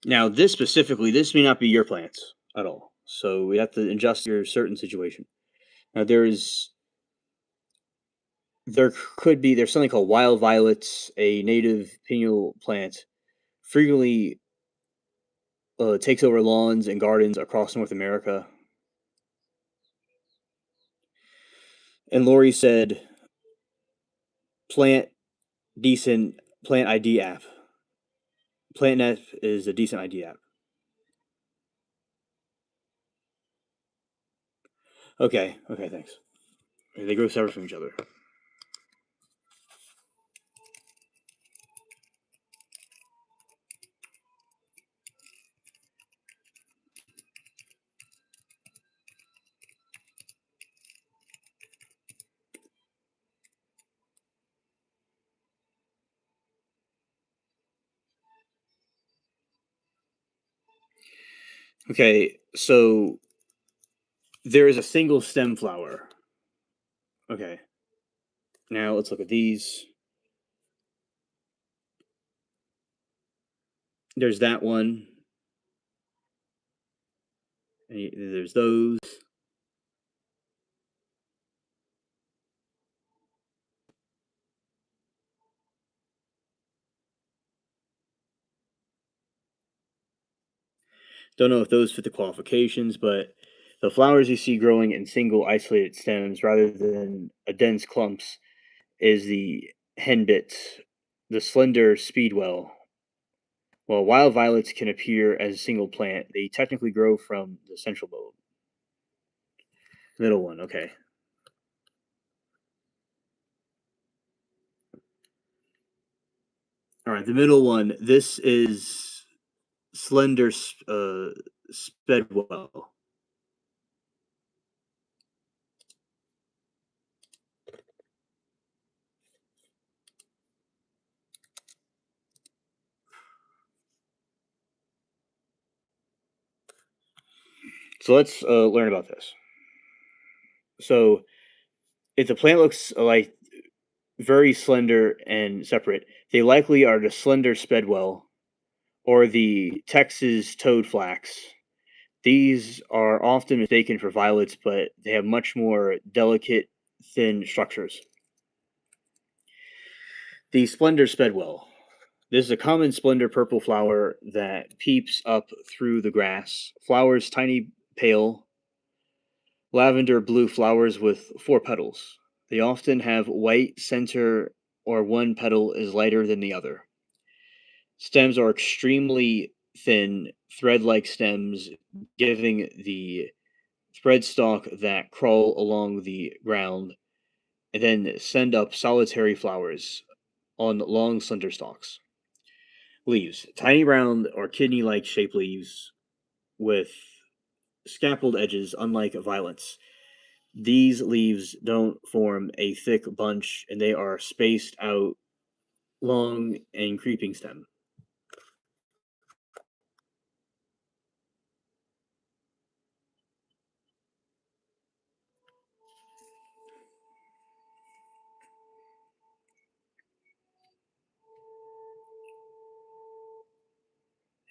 Now, this specifically, this may not be your plants at all, so we have to adjust your certain situation. Now, there's something called wild violets, a native pineal plant, frequently takes over lawns and gardens across North America. And Lori said, "Plant decent plant ID app. PlantNet is a decent ID app." Okay, okay, thanks. They grow separate from each other. Okay, so there is a single stem flower. Okay, now let's look at these. There's that one. There's those. Don't know if those fit the qualifications, but the flowers you see growing in single isolated stems rather than a dense clumps is the henbit, the slender speedwell. While wild violets can appear as a single plant, they technically grow from the central lobe. Middle one, okay. All right, the middle one. This is slender spedwell. So let's learn about this. So if the plant looks like very slender and separate, they likely are the slender spedwell or the Texas toadflax. These are often mistaken for violets, but they have much more delicate, thin structures. The splendor spedwell. This is a common splendor purple flower that peeps up through the grass. Flowers tiny, pale, lavender blue flowers with four petals. They often have white center or one petal is lighter than the other. Stems are extremely thin, thread like stems, giving the thread stalk that crawl along the ground and then send up solitary flowers on long, slender stalks. Leaves tiny, round, or kidney like shaped leaves with scapuled edges, unlike violets. These leaves don't form a thick bunch and they are spaced out long and creeping stem.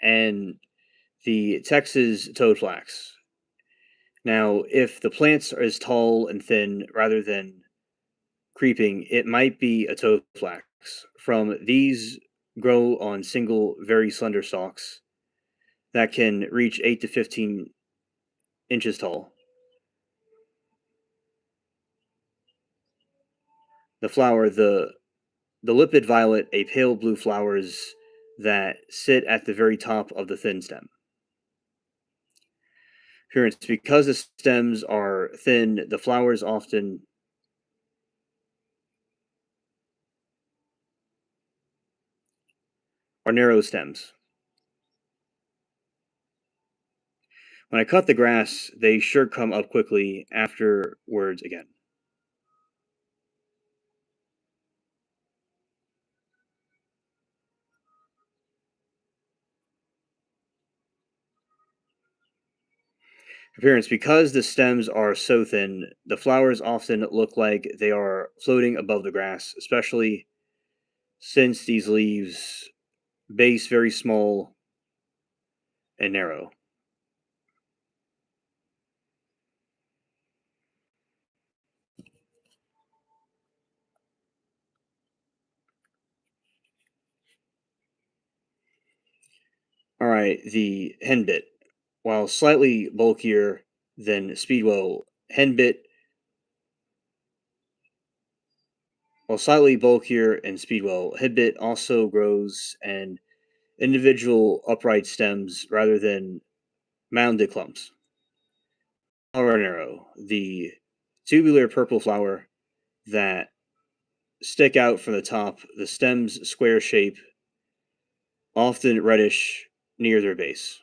And the Texas toadflax. Now, if the plants are as tall and thin rather than creeping, it might be a toadflax. From these grow on single, very slender stalks that can reach 8 to 15 inches tall. The flower, the lipid violet, a pale blue flowers that sit at the very top of the thin stem. Appearance, because the stems are thin, the flowers often are narrow stems. When I cut the grass, they sure come up quickly afterwards again. Appearance, because the stems are so thin, the flowers often look like they are floating above the grass, especially since these leaves base very small and narrow. All right, the henbit. While slightly bulkier than speedwell, henbit, while slightly bulkier and speedwell, henbit also grows and individual upright stems rather than mounded clumps. Flower narrow, the tubular purple flower that stick out from the top, the stem's square shape, often reddish near their base.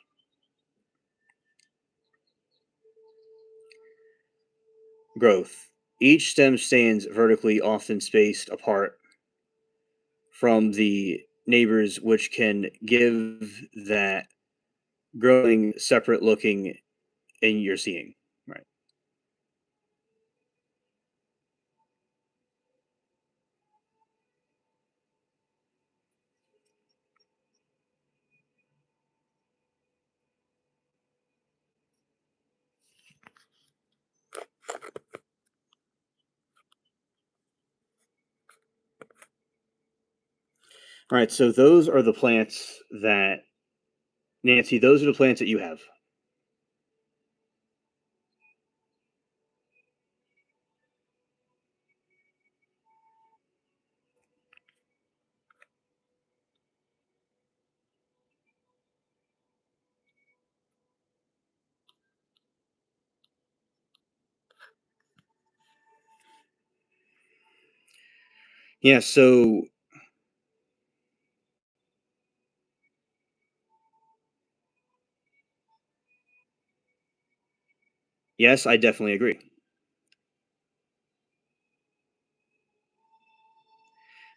Growth. Each stem stands vertically, often spaced apart from the neighbors, which can give that growing separate looking in you're seeing. Right. All right. So those are the plants that Nancy. Those are the plants that you have. Yeah. So yes, I definitely agree.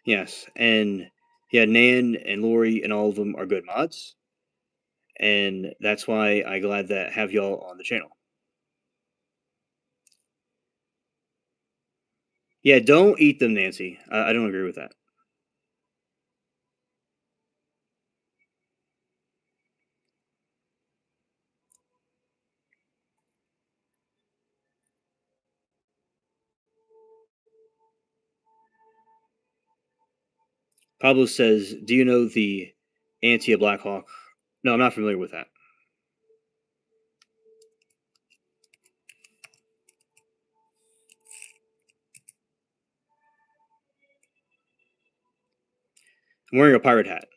Yes, and yeah, Nan and Lori and all of them are good mods, and that's why I glad that have y'all on the channel. Yeah, don't eat them, Nancy. I don't agree with that. Pablo says, "Do you know the Antia Blackhawk?" No, I'm not familiar with that. I'm wearing a pirate hat.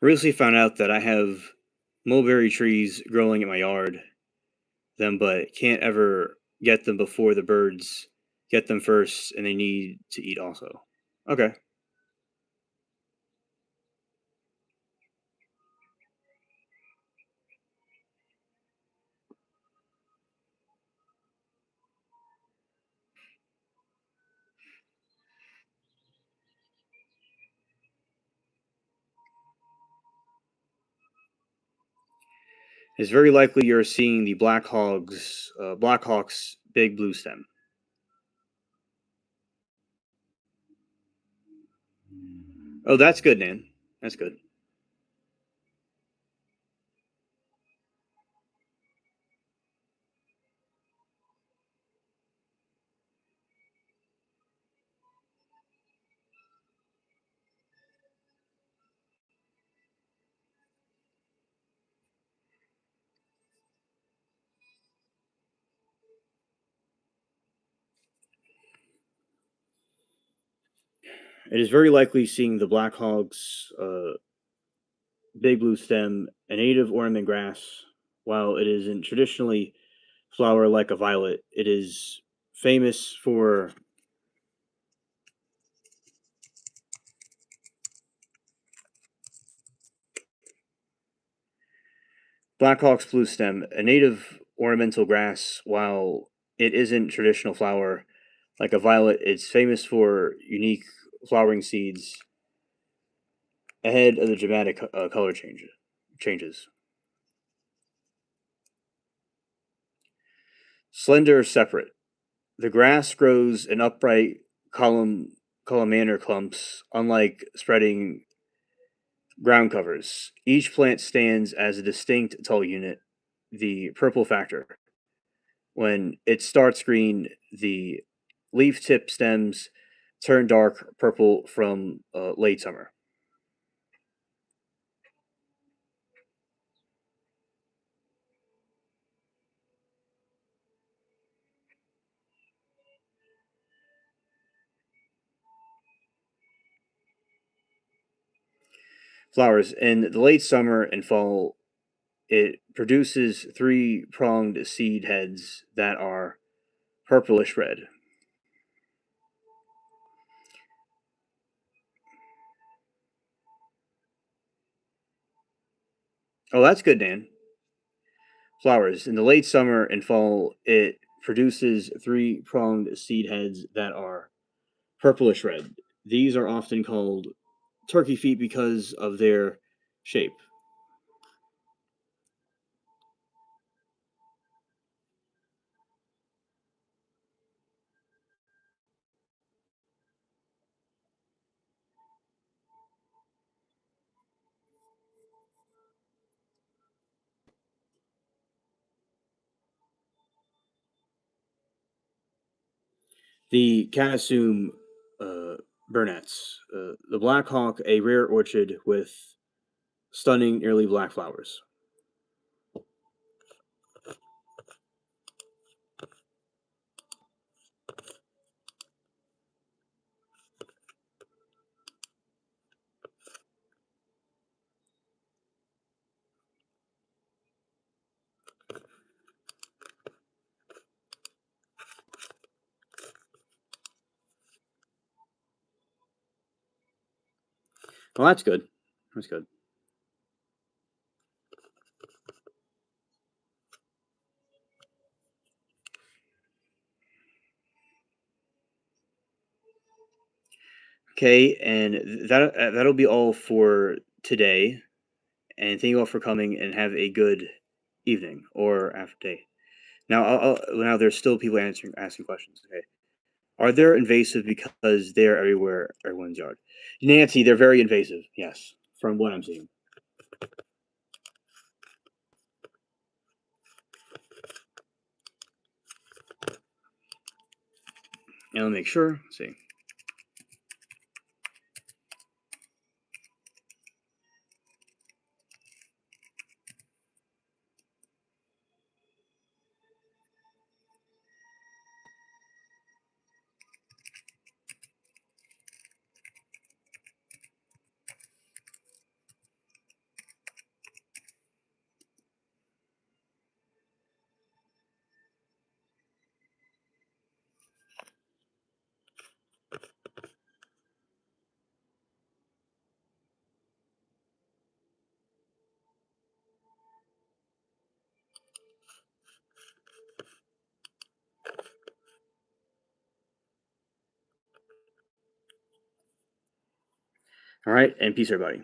I recently found out that I have mulberry trees growing in my yard, them, but can't ever get them before the birds get them first, and they need to eat also. Okay. It's very likely you're seeing the Black Hawk's big blue stem. Oh, that's good, Nan. That's good. It is very likely seeing the Black Hog's big blue stem, a native ornament grass. While it isn't traditionally flower like a violet, it is famous for Black Hawk's blue stem, a native ornamental grass. While it isn't traditional flower like a violet, it's famous for unique flowering seeds ahead of the dramatic color changes. Slender separate. The grass grows in upright columnar clumps, unlike spreading ground covers. Each plant stands as a distinct tall unit. The purple factor. When it starts green, the leaf tip stems turn dark purple from late summer. Flowers. In the late summer and fall, it produces three pronged seed heads that are purplish red. Oh, that's good, Dan. Flowers. In the late summer and fall, it produces three pronged seed heads that are purplish red. These are often called turkey feet because of their shape. The Catasum uh, burnets. The Black Hawk, a rare orchid with stunning, nearly black flowers. Well, that's good. That's good. Okay, and that'll be all for today. And thank you all for coming, and have a good evening or after day. Now there's still people asking questions. Okay, are they invasive because they're everyone's yard? Nancy, they're very invasive. Yes, from what I'm seeing. And I'll make sure. Let's see. All right, and peace, everybody.